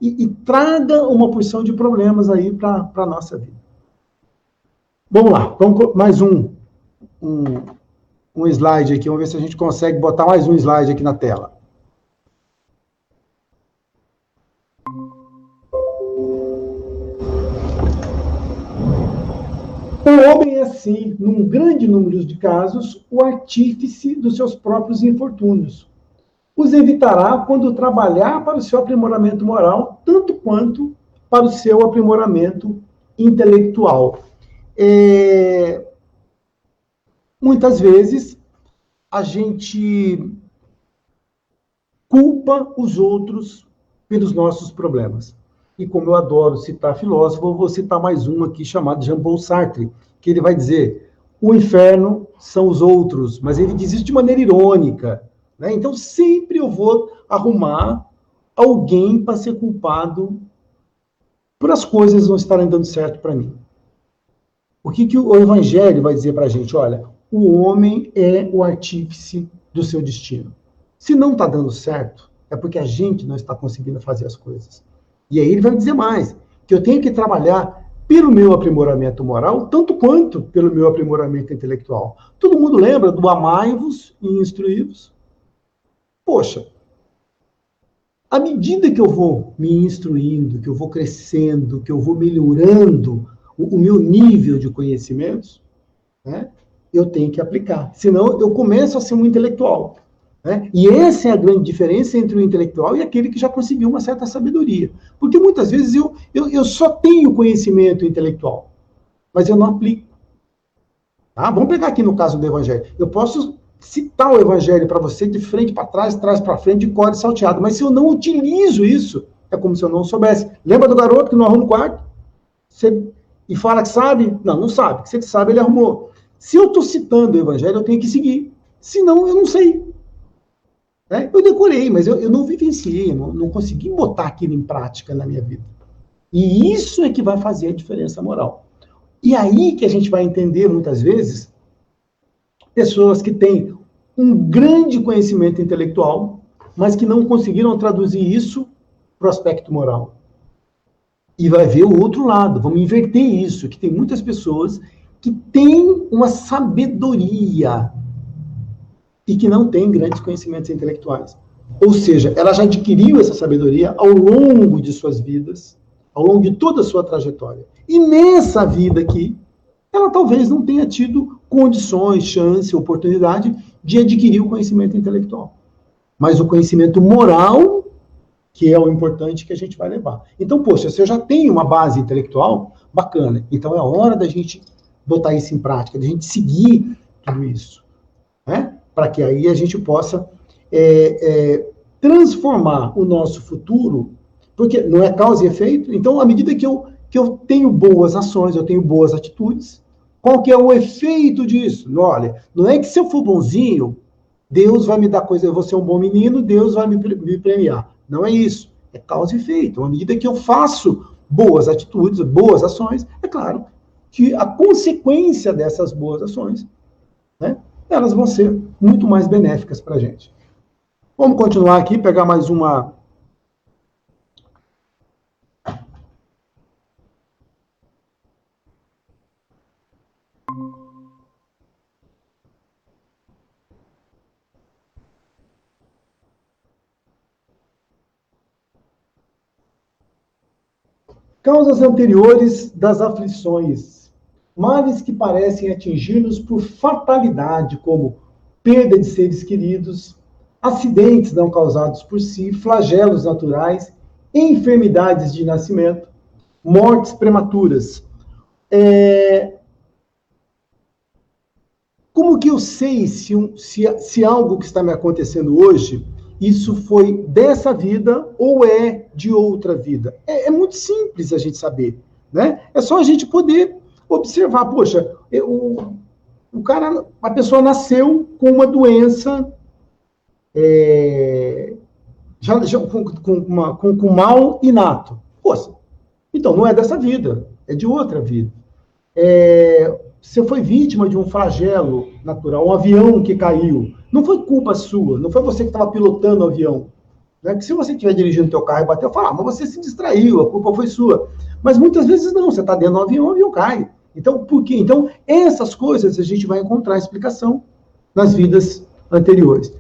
Speaker 2: e traga uma porção de problemas aí para a nossa vida. Vamos lá, vamos mais um slide aqui, vamos ver se a gente consegue botar mais um slide aqui na tela. O homem é, sim, num grande número de casos, o artífice dos seus próprios infortúnios. Os evitará quando trabalhar para o seu aprimoramento moral, tanto quanto para o seu aprimoramento intelectual. Muitas vezes, a gente culpa os outros pelos nossos problemas. E como eu adoro citar filósofo, eu vou citar mais um aqui chamado Jean-Paul Sartre, que ele vai dizer, o inferno são os outros, mas ele diz isso de maneira irônica. Então, sempre eu vou arrumar alguém para ser culpado por as coisas não estarem dando certo para mim. O que o Evangelho vai dizer para a gente? Olha, o homem é o artífice do seu destino. Se não está dando certo, é porque a gente não está conseguindo fazer as coisas. E aí ele vai dizer mais, que eu tenho que trabalhar pelo meu aprimoramento moral, tanto quanto pelo meu aprimoramento intelectual. Todo mundo lembra do amai-vos e instruí-vos? Poxa, à medida que eu vou me instruindo, que eu vou crescendo, que eu vou melhorando o meu nível de conhecimentos, né, eu tenho que aplicar. Senão, eu começo a ser um intelectual. Né? E essa é a grande diferença entre o intelectual e aquele que já conseguiu uma certa sabedoria. Porque muitas vezes eu só tenho conhecimento intelectual, mas eu não aplico. Tá? Vamos pegar aqui no caso do Evangelho. Eu posso citar o Evangelho para você de frente para trás, trás para frente, de cor e salteado, mas se eu não utilizo isso, é como se eu não soubesse. Lembra do garoto que não arruma o quarto? E fala que sabe? Não, não sabe. Se ele sabe, ele arrumou. Se eu estou citando o Evangelho, eu tenho que seguir. Senão, eu não sei. Né? Eu decorei, mas eu não vivenciei, não consegui botar aquilo em prática na minha vida. E isso é que vai fazer a diferença moral. E aí que a gente vai entender, muitas vezes, pessoas que têm um grande conhecimento intelectual, mas que não conseguiram traduzir isso para o aspecto moral. E vai ver o outro lado, vamos inverter isso, que tem muitas pessoas que têm uma sabedoria e que não têm grandes conhecimentos intelectuais. Ou seja, ela já adquiriu essa sabedoria ao longo de suas vidas, ao longo de toda a sua trajetória. E nessa vida aqui, ela talvez não tenha tido condições, chance, oportunidade de adquirir o conhecimento intelectual. Mas o conhecimento moral, que é o importante que a gente vai levar. Então, poxa, se eu já tenho uma base intelectual, bacana. Então é hora da gente botar isso em prática, da gente seguir tudo isso. Né? Para que aí a gente possa transformar o nosso futuro, porque não é causa e efeito. Então, à medida que eu tenho boas ações, eu tenho boas atitudes, qual que é o efeito disso? Olha, não é que se eu for bonzinho, Deus vai me dar coisa, eu vou ser um bom menino, Deus vai me premiar. Não é isso. É causa e efeito. À medida que eu faço boas atitudes, boas ações, é claro que a consequência dessas boas ações, né, elas vão ser muito mais benéficas para a gente. Vamos continuar aqui, pegar mais uma. Causas anteriores das aflições. Males que parecem atingir-nos por fatalidade, como perda de seres queridos, acidentes não causados por si, flagelos naturais, enfermidades de nascimento, mortes prematuras. Como que eu sei se algo que está me acontecendo hoje, isso foi dessa vida ou é de outra vida? É muito simples a gente saber, né? É só a gente poder observar, poxa, a pessoa nasceu com uma doença, com mal inato. Poxa, então não é dessa vida, é de outra vida. Você foi vítima de um flagelo natural, um avião que caiu. Não foi culpa sua, não foi você que estava pilotando o avião. Né? Que se você estiver dirigindo o teu carro e bateu, fala, mas você se distraiu, a culpa foi sua. Mas muitas vezes não, você está dentro do avião, o avião cai. Então, por quê? Então, essas coisas a gente vai encontrar explicação nas vidas anteriores.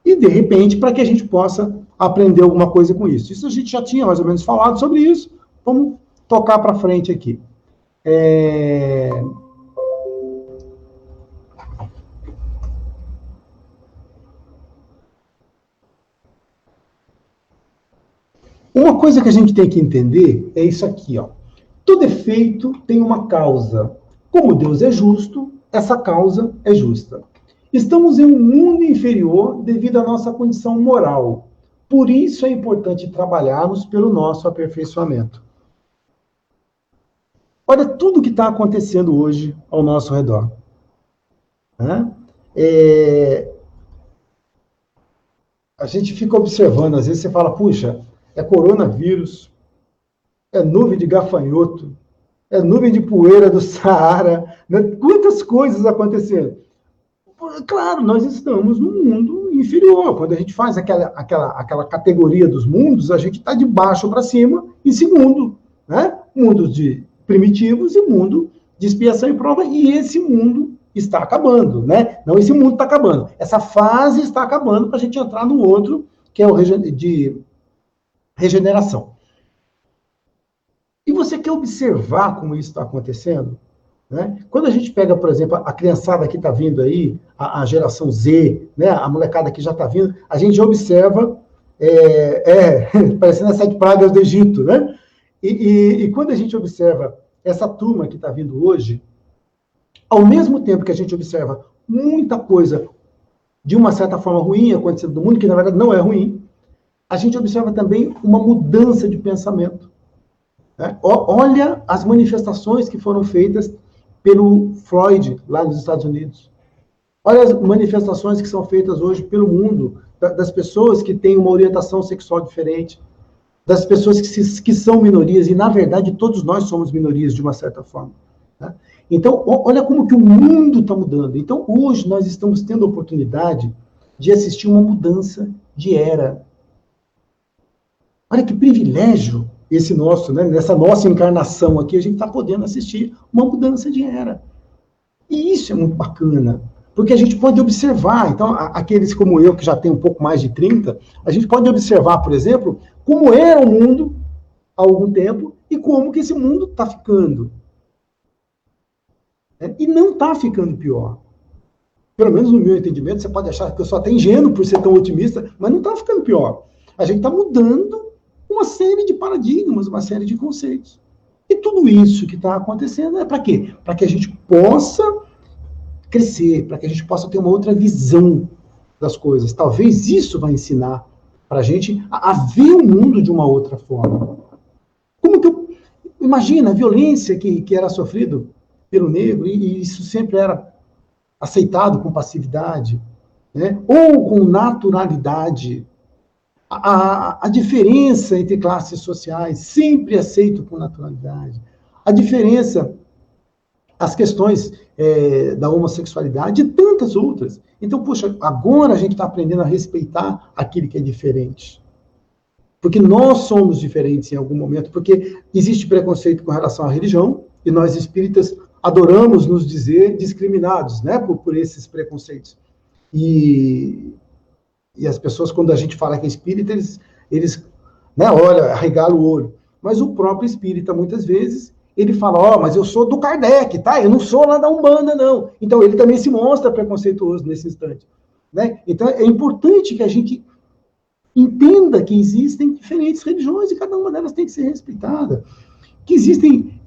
Speaker 2: E, de repente, para que a gente possa aprender alguma coisa com isso. Isso a gente já tinha mais ou menos falado sobre isso. Vamos tocar para frente aqui. Uma coisa que a gente tem que entender é isso aqui, ó. Todo efeito tem uma causa. Como Deus é justo, essa causa é justa. Estamos em um mundo inferior devido à nossa condição moral. Por isso é importante trabalharmos pelo nosso aperfeiçoamento. Olha tudo que está acontecendo hoje ao nosso redor. Né? A gente fica observando, às vezes você fala, puxa, é coronavírus, é nuvem de gafanhoto, é nuvem de poeira do Saara, né? Quantas coisas acontecendo. Claro, nós estamos num mundo inferior. Quando a gente faz aquela categoria dos mundos, a gente está de baixo para cima, em segundo. Né? Mundos de primitivos e mundo de expiação e prova, e esse mundo está acabando. Né? Não, esse mundo está acabando. Essa fase está acabando para a gente entrar no outro, que é o de regeneração. E você quer observar como isso está acontecendo? Né? Quando a gente pega, por exemplo, a criançada que está vindo aí, a geração Z, né? A molecada que já está vindo, a gente observa, parecendo as 7 pragas do Egito, né? E quando a gente observa essa turma que está vindo hoje, ao mesmo tempo que a gente observa muita coisa de uma certa forma ruim acontecendo no mundo, que na verdade não é ruim, a gente observa também uma mudança de pensamento. Né? Olha as manifestações que foram feitas pelo Freud, lá nos Estados Unidos. Olha as manifestações que são feitas hoje pelo mundo, das pessoas que têm uma orientação sexual diferente, das pessoas que são minorias, e na verdade todos nós somos minorias de uma certa forma. Né? Então, olha como que o mundo está mudando. Então, hoje nós estamos tendo a oportunidade de assistir uma mudança de era. Olha que privilégio esse nosso, né? Nessa nossa encarnação aqui, a gente está podendo assistir uma mudança de era. E isso é muito bacana, porque a gente pode observar, então, aqueles como eu, que já tem um pouco mais de 30, a gente pode observar, por exemplo, como era o mundo há algum tempo e como que esse mundo está ficando. E não está ficando pior. Pelo menos no meu entendimento, você pode achar que eu só estou ingênuo por ser tão otimista, mas não está ficando pior. A gente está mudando uma série de paradigmas, uma série de conceitos. E tudo isso que está acontecendo é para quê? Para que a gente possa crescer, para que a gente possa ter uma outra visão das coisas. Talvez isso vai ensinar para a gente a ver o mundo de uma outra forma. Como que imagina a violência que era sofrido pelo negro, e isso sempre era aceitado com passividade, né? Ou com naturalidade. A diferença entre classes sociais, sempre aceito com naturalidade. A diferença, as questões da homossexualidade e tantas outras. Então, poxa, agora a gente está aprendendo a respeitar aquele que é diferente. Porque nós somos diferentes em algum momento, porque existe preconceito com relação à religião, e nós espíritas adoramos nos dizer discriminados, né, por esses preconceitos. E as pessoas, quando a gente fala que é espírita, eles né, olha, arregala o olho. Mas o próprio espírita, muitas vezes, ele fala, mas eu sou do Kardec, tá? Eu não sou lá da Umbanda, não. Então, ele também se mostra preconceituoso nesse instante. Né? Então, é importante que a gente entenda que existem diferentes religiões e cada uma delas tem que ser respeitada. Que existem,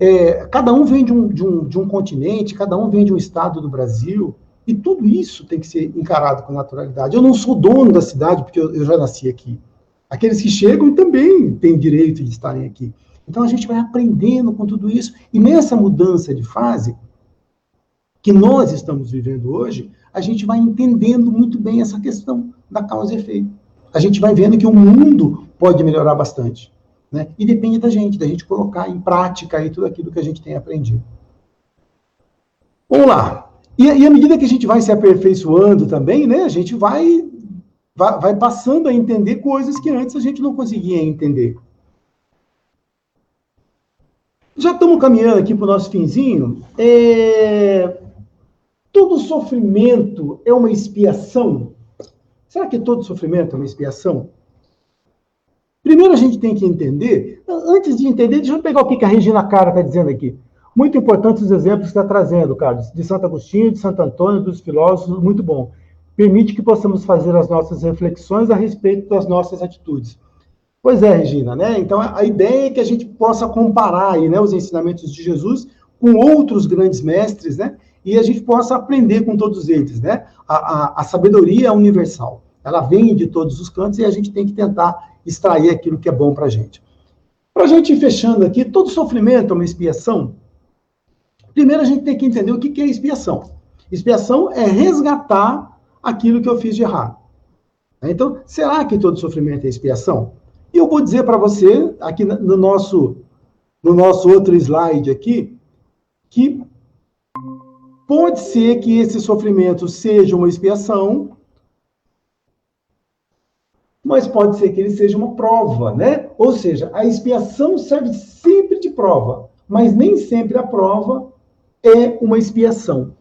Speaker 2: cada um vem de um continente, cada um vem de um estado do Brasil, e tudo isso tem que ser encarado com naturalidade. Eu não sou dono da cidade, porque eu já nasci aqui. Aqueles que chegam também têm direito de estarem aqui. Então, a gente vai aprendendo com tudo isso. E nessa mudança de fase que nós estamos vivendo hoje, a gente vai entendendo muito bem essa questão da causa e efeito. A gente vai vendo que o mundo pode melhorar bastante. Né? E depende da gente colocar em prática aí tudo aquilo que a gente tem aprendido. Vamos lá. E à medida que a gente vai se aperfeiçoando também, né, a gente vai passando a entender coisas que antes a gente não conseguia entender. Já estamos caminhando aqui para o nosso finzinho. Todo sofrimento é uma expiação? Será que todo sofrimento é uma expiação? Primeiro a gente tem que entender, antes de entender, deixa eu pegar o que a Regina Cara está dizendo aqui. Muito importantes os exemplos que está trazendo, Carlos, de Santo Agostinho, de Santo Antônio, dos filósofos, muito bom. Permite que possamos fazer as nossas reflexões a respeito das nossas atitudes. Pois é, Regina, né? Então a ideia é que a gente possa comparar aí, né, os ensinamentos de Jesus com outros grandes mestres, né? E a gente possa aprender com todos eles, né? A sabedoria é universal. Ela vem de todos os cantos e a gente tem que tentar extrair aquilo que é bom para a gente. Para a gente ir fechando aqui, todo sofrimento é uma expiação? Primeiro a gente tem que entender o que é expiação. Expiação é resgatar aquilo que eu fiz de errado. Então, será que todo sofrimento é expiação? E eu vou dizer para você, aqui no nosso outro slide aqui, que pode ser que esse sofrimento seja uma expiação, mas pode ser que ele seja uma prova, né? Ou seja, a expiação serve sempre de prova, mas nem sempre a prova é uma expiação.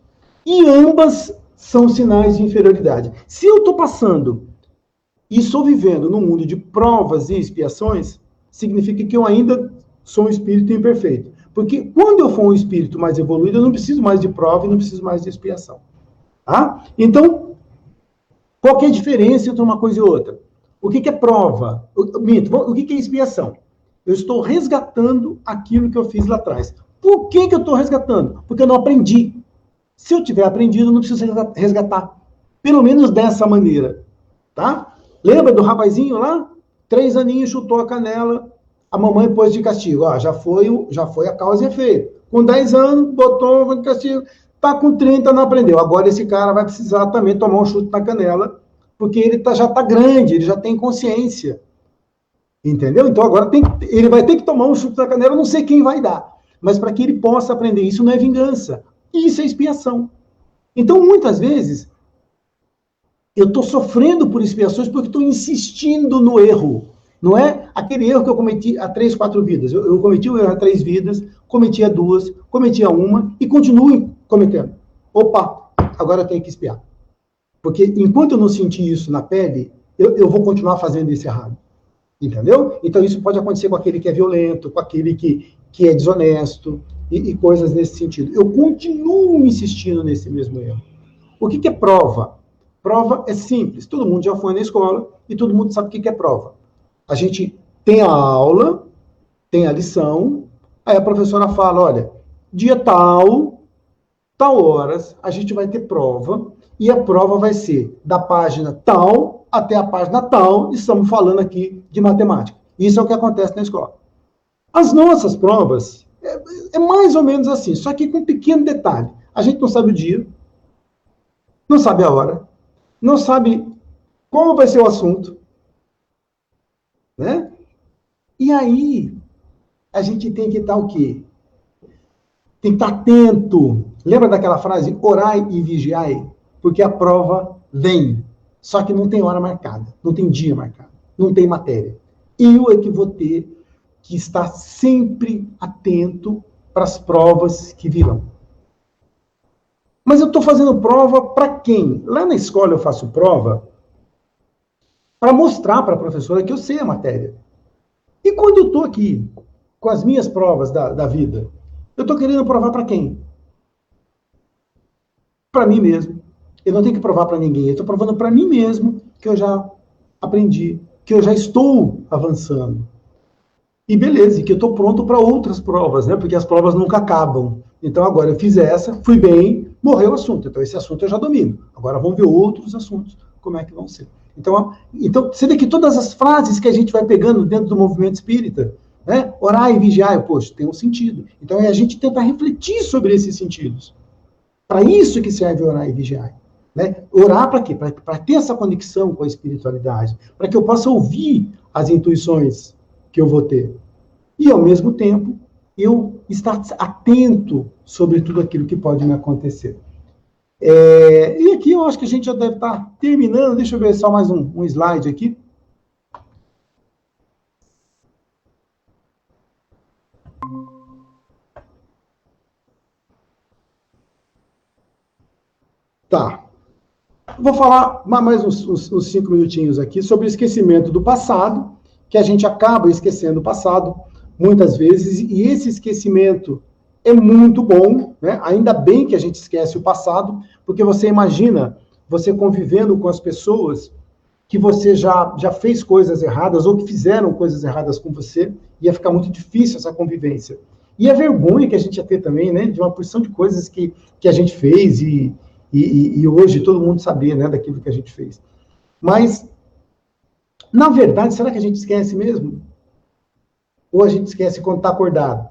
Speaker 2: E ambas são sinais de inferioridade. Se eu estou passando e estou vivendo num mundo de provas e expiações, significa que eu ainda sou um espírito imperfeito. Porque quando eu for um espírito mais evoluído, eu não preciso mais de prova e não preciso mais de expiação. Tá? Então, qual que é a diferença entre uma coisa e outra? O que é prova? O que é expiação? Eu estou resgatando aquilo que eu fiz lá atrás. Por que eu estou resgatando? Porque eu não aprendi. Se eu tiver aprendido, eu não preciso resgatar. Pelo menos dessa maneira. Tá? Lembra do rapazinho lá? 3 aninhos, chutou a canela, a mamãe pôs de castigo. Ó, já foi a causa e efeito. Com 10 anos, botou de castigo. Tá com 30, não aprendeu. Agora esse cara vai precisar também tomar um chute na canela, porque ele já está grande, ele já tem consciência. Entendeu? Então agora ele vai ter que tomar um chute na canela, eu não sei quem vai dar. Mas para que ele possa aprender, isso não é vingança. Isso é expiação. Então, muitas vezes, eu estou sofrendo por expiações porque estou insistindo no erro. Não é aquele erro que eu cometi há 3, 4 vidas. Eu cometi o erro há 3 vidas, cometi a 2, cometi a 1 e continuo cometendo. Opa, agora eu tenho que expiar. Porque enquanto eu não sentir isso na pele, eu vou continuar fazendo isso errado. Entendeu? Então isso pode acontecer com aquele que é violento, com aquele que é desonesto e coisas nesse sentido. Eu continuo insistindo nesse mesmo erro. O que é prova? Prova é simples. Todo mundo já foi na escola e todo mundo sabe o que é prova. A gente tem a aula, tem a lição, aí a professora fala, olha, dia tal horas, a gente vai ter prova, e a prova vai ser da página tal até a página tal, e estamos falando aqui de matemática. Isso é o que acontece na escola. As nossas provas é mais ou menos assim, só que com um pequeno detalhe. A gente não sabe o dia, não sabe a hora, não sabe como vai ser o assunto, né? E aí, a gente tem que estar o quê? Tem que estar atento. Lembra daquela frase, orai e vigiai? Porque a prova vem. Só que não tem hora marcada, não tem dia marcado, não tem matéria. Eu é que vou ter que estar sempre atento para as provas que virão. Mas eu estou fazendo prova para quem? Lá na escola eu faço prova para mostrar para a professora que eu sei a matéria. E quando eu estou aqui com as minhas provas da vida, eu estou querendo provar para quem? Para mim mesmo. Eu não tenho que provar para ninguém. Eu estou provando para mim mesmo que eu já aprendi, que eu já estou avançando. E beleza, e que eu estou pronto para outras provas, né? Porque as provas nunca acabam. Então agora eu fiz essa, fui bem, morreu o assunto. Então esse assunto eu já domino. Agora vamos ver outros assuntos, como é que vão ser. Então você vê que todas as frases que a gente vai pegando dentro do movimento espírita, né? Orar e vigiar, poxa, tem um sentido. Então é a gente tentar refletir sobre esses sentidos. Para isso que serve orar e vigiar. Né? Orar para quê? Para ter essa conexão com a espiritualidade. Para que eu possa ouvir as intuições que eu vou ter. E, ao mesmo tempo, eu estar atento sobre tudo aquilo que pode me acontecer. E aqui eu acho que a gente já deve estar terminando. Deixa eu ver só mais um slide aqui. Tá. Vou falar mais uns 5 minutinhos aqui sobre o esquecimento do passado, que a gente acaba esquecendo o passado muitas vezes, e esse esquecimento é muito bom, né? Ainda bem que a gente esquece o passado, porque você imagina você convivendo com as pessoas que você já fez coisas erradas ou que fizeram coisas erradas com você, ia ficar muito difícil essa convivência. E a vergonha que a gente ia ter também, né? De uma porção de coisas que a gente fez e hoje todo mundo saber, né, daquilo que a gente fez. Mas, na verdade, será que a gente esquece mesmo? Ou a gente esquece quando está acordado?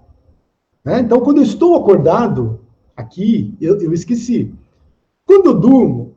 Speaker 2: Né? Então, quando eu estou acordado, aqui, eu esqueci. Quando eu durmo,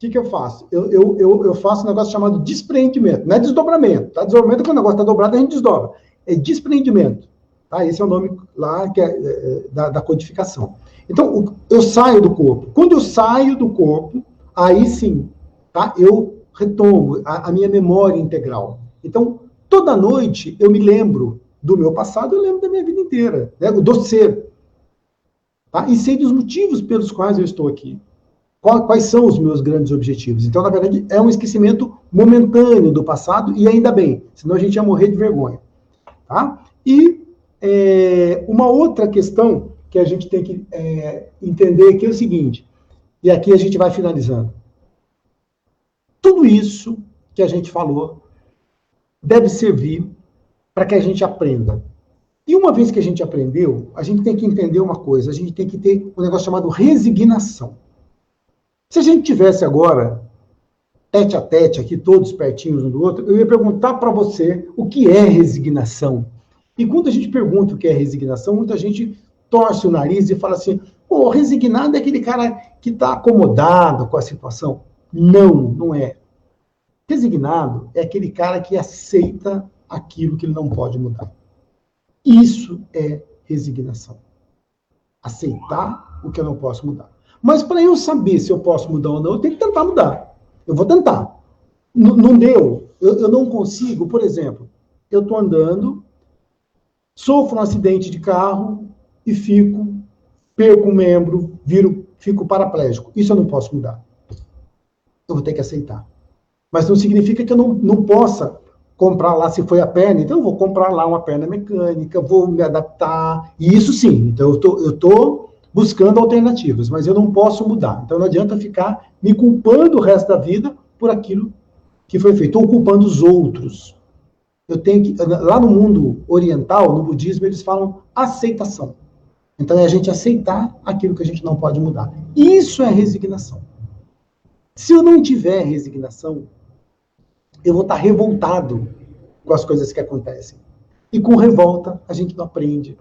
Speaker 2: o que eu faço? Eu faço um negócio chamado despreendimento. Não é desdobramento. Tá? Desdobramento é quando o negócio está dobrado, a gente desdobra. É despreendimento. Tá? Esse é o nome lá que é, da codificação. Então, eu saio do corpo. Quando eu saio do corpo, aí sim, tá? Eu retomo a minha memória integral. Então, toda noite eu me lembro do meu passado, eu lembro da minha vida inteira, né? Do ser. Tá? E sei dos motivos pelos quais eu estou aqui. Quais são os meus grandes objetivos? Então, na verdade, é um esquecimento momentâneo do passado, e ainda bem, senão a gente ia morrer de vergonha. Tá? E uma outra questão que a gente tem que entender que é o seguinte, e aqui a gente vai finalizando. Tudo isso que a gente falou deve servir para que a gente aprenda. E uma vez que a gente aprendeu, a gente tem que entender uma coisa, a gente tem que ter um negócio chamado resignação. Se a gente tivesse agora, tete a tete, aqui todos pertinhos um do outro, eu ia perguntar para você o que é resignação. E quando a gente pergunta o que é resignação, muita gente torce o nariz e fala assim, pô, resignado é aquele cara que está acomodado com a situação. Não, não é. Resignado é aquele cara que aceita aquilo que ele não pode mudar. Isso é resignação. Aceitar o que eu não posso mudar. Mas para eu saber se eu posso mudar ou não, eu tenho que tentar mudar. Eu vou tentar. Não deu. Eu não consigo. Por exemplo, eu estou andando, sofro um acidente de carro e perco um membro, fico paraplégico. Isso eu não posso mudar. Eu vou ter que aceitar. Mas não significa que eu não possa comprar lá, se foi a perna, então eu vou comprar lá uma perna mecânica, vou me adaptar, e isso sim, então eu estou buscando alternativas, mas eu não posso mudar. Então não adianta ficar me culpando o resto da vida por aquilo que foi feito, ou culpando os outros. Eu tenho que, lá no mundo oriental, no budismo, eles falam aceitação. Então é a gente aceitar aquilo que a gente não pode mudar. Isso é resignação. Se eu não tiver resignação, eu vou estar revoltado com as coisas que acontecem. E com revolta, a gente não aprende.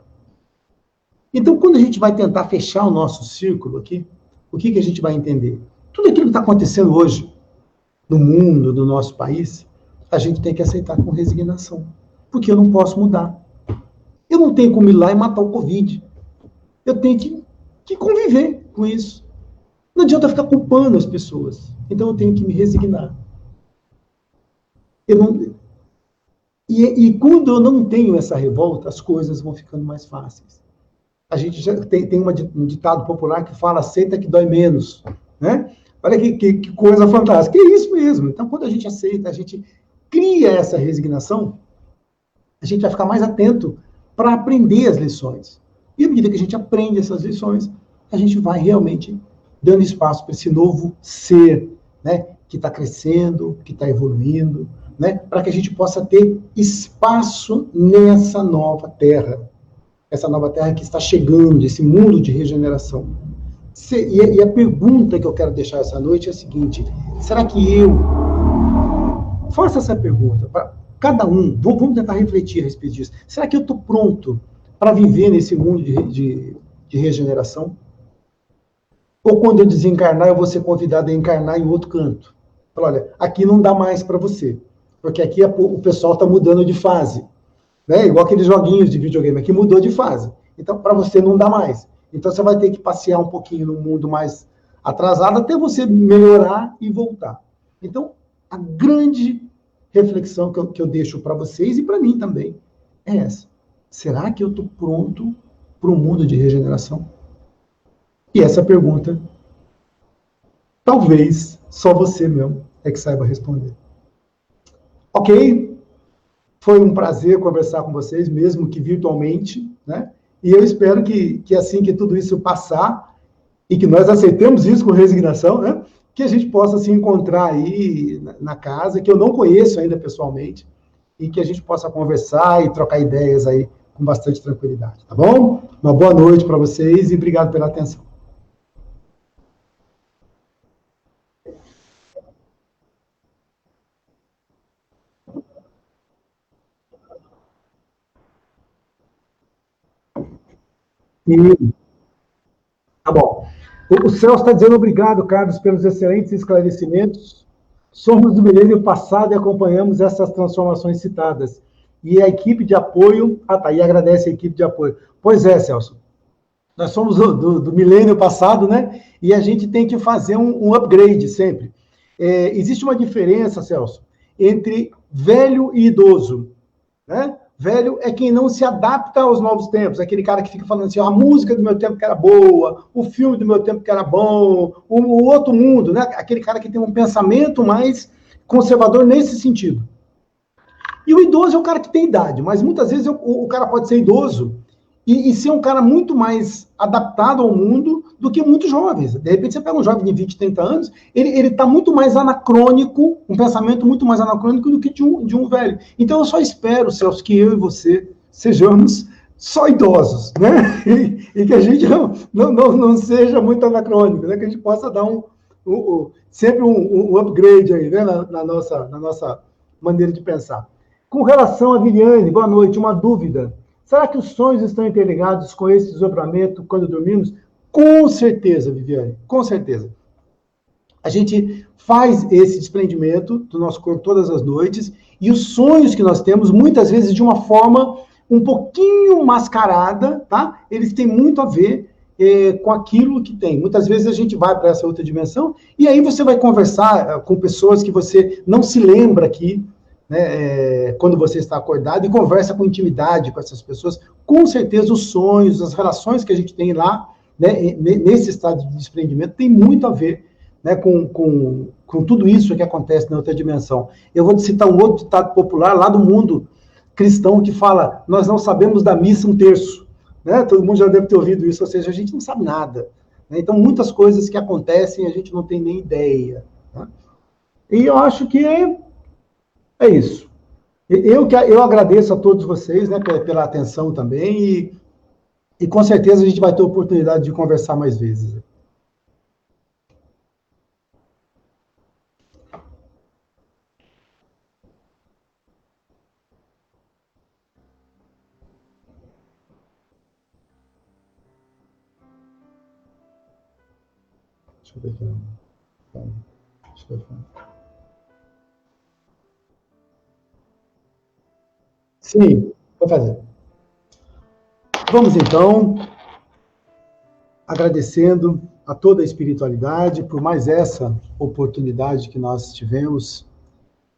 Speaker 2: Então, quando a gente vai tentar fechar o nosso círculo aqui, o que a gente vai entender? Tudo aquilo que está acontecendo hoje, no mundo, no nosso país, a gente tem que aceitar com resignação. Porque eu não posso mudar. Eu não tenho como ir lá e matar o Covid. Eu tenho que conviver com isso. Não adianta ficar culpando as pessoas. Então, eu tenho que me resignar. E quando eu não tenho essa revolta, as coisas vão ficando mais fáceis. A gente já tem um ditado popular que fala, aceita que dói menos. Né? Olha que coisa fantástica. É isso mesmo. Então, quando a gente aceita, a gente cria essa resignação, a gente vai ficar mais atento para aprender as lições. E à medida que a gente aprende essas lições, a gente vai realmente dando espaço para esse novo ser, né? Que está crescendo, que está evoluindo, né, para que a gente possa ter espaço nessa nova terra. Essa nova terra que está chegando, esse mundo de regeneração. E a pergunta que eu quero deixar essa noite é a seguinte, será que eu... Faça essa pergunta para cada um, vamos tentar refletir a respeito disso. Será que eu estou pronto para viver nesse mundo de regeneração? Ou quando eu desencarnar, eu vou ser convidado a encarnar em outro canto? Fala, olha, aqui não dá mais para você. Porque aqui o pessoal está mudando de fase. Né? Igual aqueles joguinhos de videogame, aqui mudou de fase. Então, para você não dá mais. Então, você vai ter que passear um pouquinho no mundo mais atrasado até você melhorar e voltar. Então, a grande reflexão que eu deixo para vocês e para mim também é essa. Será que eu estou pronto para um mundo de regeneração? E essa pergunta, talvez só você mesmo é que saiba responder. Ok? Foi um prazer conversar com vocês, mesmo que virtualmente, né? E eu espero que assim que tudo isso passar, e que nós aceitemos isso com resignação, né? Que a gente possa se encontrar aí na casa, que eu não conheço ainda pessoalmente, e que a gente possa conversar e trocar ideias aí com bastante tranquilidade, tá bom? Uma boa noite para vocês e obrigado pela atenção. E, tá bom. O Celso está dizendo obrigado, Carlos, pelos excelentes esclarecimentos. Somos do milênio passado e acompanhamos essas transformações citadas. E a equipe de apoio... Ah, tá, e agradece a equipe de apoio. Pois é, Celso. Nós somos do milênio passado, né? E a gente tem que fazer um upgrade sempre. Existe uma diferença, Celso, entre velho e idoso. Né? Velho é quem não se adapta aos novos tempos. Aquele cara que fica falando assim, a música do meu tempo que era boa, o filme do meu tempo que era bom, o outro mundo, né? Aquele cara que tem um pensamento mais conservador nesse sentido. E o idoso é o cara que tem idade, mas muitas vezes o cara pode ser idoso e ser um cara muito mais adaptado ao mundo do que muitos jovens. De repente você pega um jovem de 20, 30 anos, ele está muito mais anacrônico, um pensamento muito mais anacrônico do que de um velho. Então eu só espero, Celso, que eu e você sejamos só idosos, né? E que a gente não seja muito anacrônico, né? Que a gente possa dar sempre um upgrade aí, né? na nossa maneira de pensar. Com relação a Viviane, boa noite, uma dúvida. Será que os sonhos estão interligados com esse desdobramento quando dormimos? Com certeza, Viviane, com certeza. A gente faz esse desprendimento do nosso corpo todas as noites e os sonhos que nós temos, muitas vezes de uma forma um pouquinho mascarada, tá? Eles têm muito a ver com aquilo que tem. Muitas vezes a gente vai para essa outra dimensão e aí você vai conversar com pessoas que você não se lembra aqui, né, quando você está acordado, e conversa com intimidade com essas pessoas. Com certeza os sonhos, as relações que a gente tem lá, né, nesse estado de desprendimento, tem muito a ver, né, com tudo isso que acontece na outra dimensão. Eu vou citar um outro ditado popular lá do mundo cristão que fala: nós não sabemos da missa um terço. Né? Todo mundo já deve ter ouvido isso, ou seja, a gente não sabe nada. Né? Então, muitas coisas que acontecem a gente não tem nem ideia. Né? E eu acho que é isso. Eu agradeço a todos vocês, né, pela atenção também, e com certeza a gente vai ter oportunidade de conversar mais vezes. Deixa eu ver aqui. Deixa eu ver. Sim, vou fazer. Vamos então, agradecendo a toda a espiritualidade por mais essa oportunidade que nós tivemos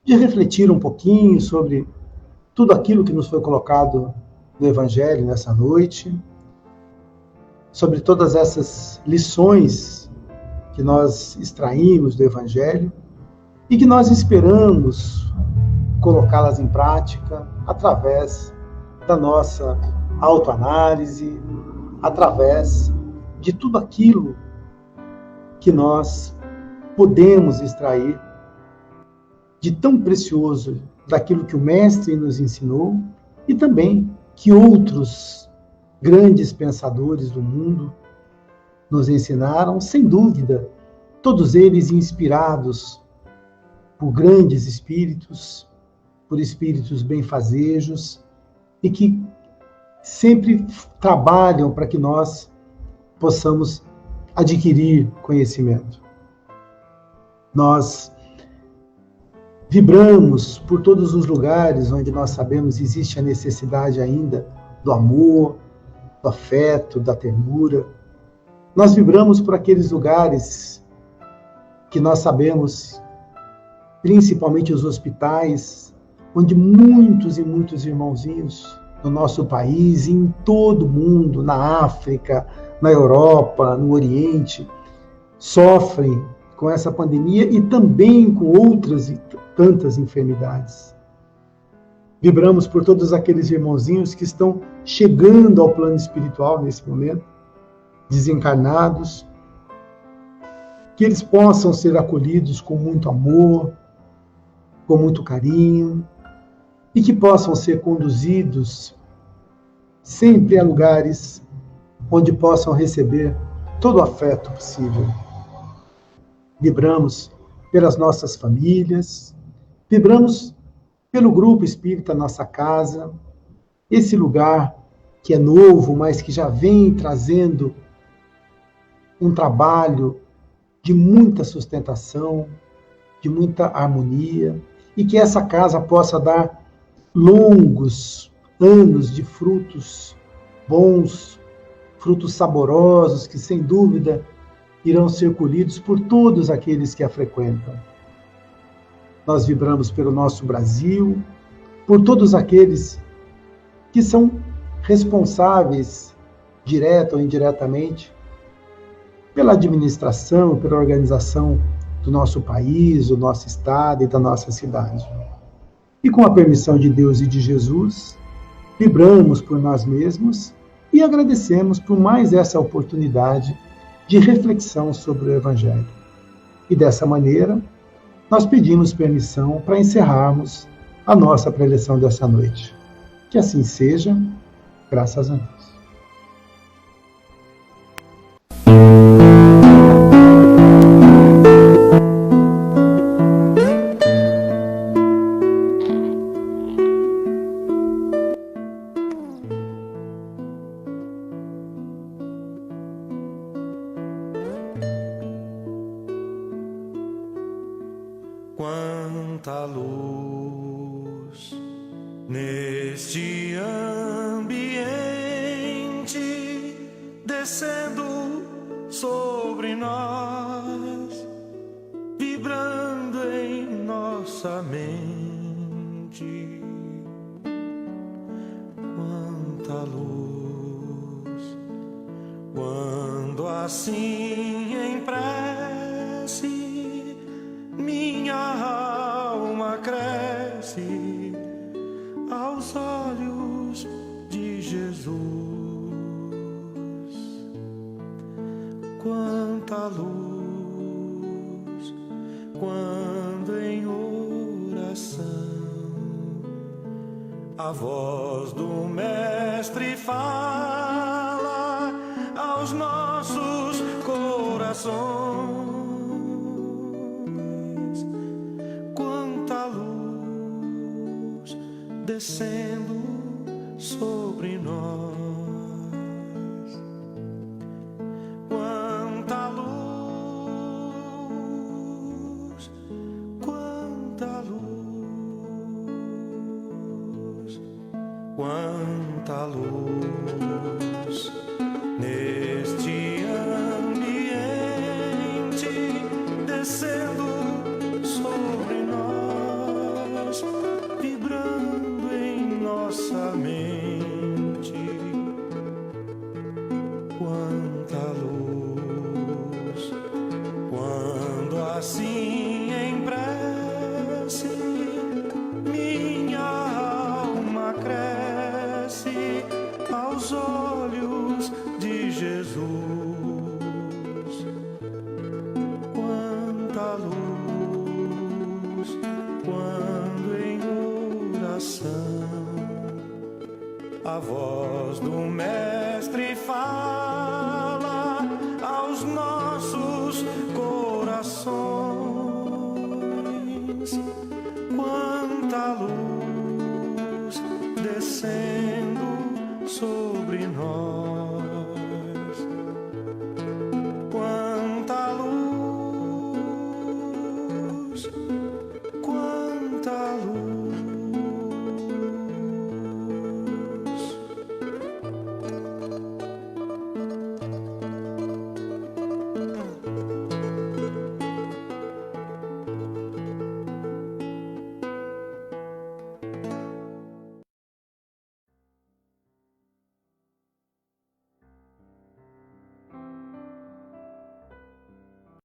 Speaker 2: de refletir um pouquinho sobre tudo aquilo que nos foi colocado no Evangelho nessa noite, sobre todas essas lições que nós extraímos do Evangelho e que nós esperamos colocá-las em prática através da nossa autoanálise, através de tudo aquilo que nós podemos extrair de tão precioso daquilo que o Mestre nos ensinou e também que outros grandes pensadores do mundo nos ensinaram, sem dúvida, todos eles inspirados por grandes espíritos, por espíritos benfazejos e que sempre trabalham para que nós possamos adquirir conhecimento. Nós vibramos por todos os lugares onde nós sabemos existe a necessidade ainda do amor, do afeto, da ternura. Nós vibramos por aqueles lugares que nós sabemos, principalmente os hospitais, onde muitos e muitos irmãozinhos no nosso país, em todo o mundo, na África, na Europa, no Oriente, sofrem com essa pandemia e também com outras e tantas enfermidades. Vibramos por todos aqueles irmãozinhos que estão chegando ao plano espiritual nesse momento, desencarnados, que eles possam ser acolhidos com muito amor, com muito carinho, e que possam ser conduzidos sempre a lugares onde possam receber todo o afeto possível. Vibramos pelas nossas famílias, vibramos pelo grupo espírita Nossa Casa, esse lugar que é novo, mas que já vem trazendo um trabalho de muita sustentação, de muita harmonia, e que essa casa possa dar longos anos de frutos bons, frutos saborosos, que sem dúvida irão ser colhidos por todos aqueles que a frequentam. Nós vibramos pelo nosso Brasil, por todos aqueles que são responsáveis, direta ou indiretamente, pela administração, pela organização do nosso país, do nosso estado e da nossa cidade. E com a permissão de Deus e de Jesus, vibramos por nós mesmos e agradecemos por mais essa oportunidade de reflexão sobre o Evangelho. E dessa maneira, nós pedimos permissão para encerrarmos a nossa preleção dessa noite. Que assim seja, graças a Deus.
Speaker 4: Quanta luz neste ambiente descendo sobre nós, vibrando em nossa mente. Quanta luz, quando assim em prece minha alma cresce aos olhos de Jesus. Quanta luz, quando em oração a voz do Mestre fala aos nossos corações. Descendo sobre nós, quanta luz, quanta luz, quanta luz neste ambiente descendo sobre nós, vibrando em nossa mente. Quanta luz, quando assim em prece minha alma cresce aos olhos de Jesus. Quanta luz, quando em a voz do Mestre fala aos nossos corações. Quanta luz descendo sobre nós.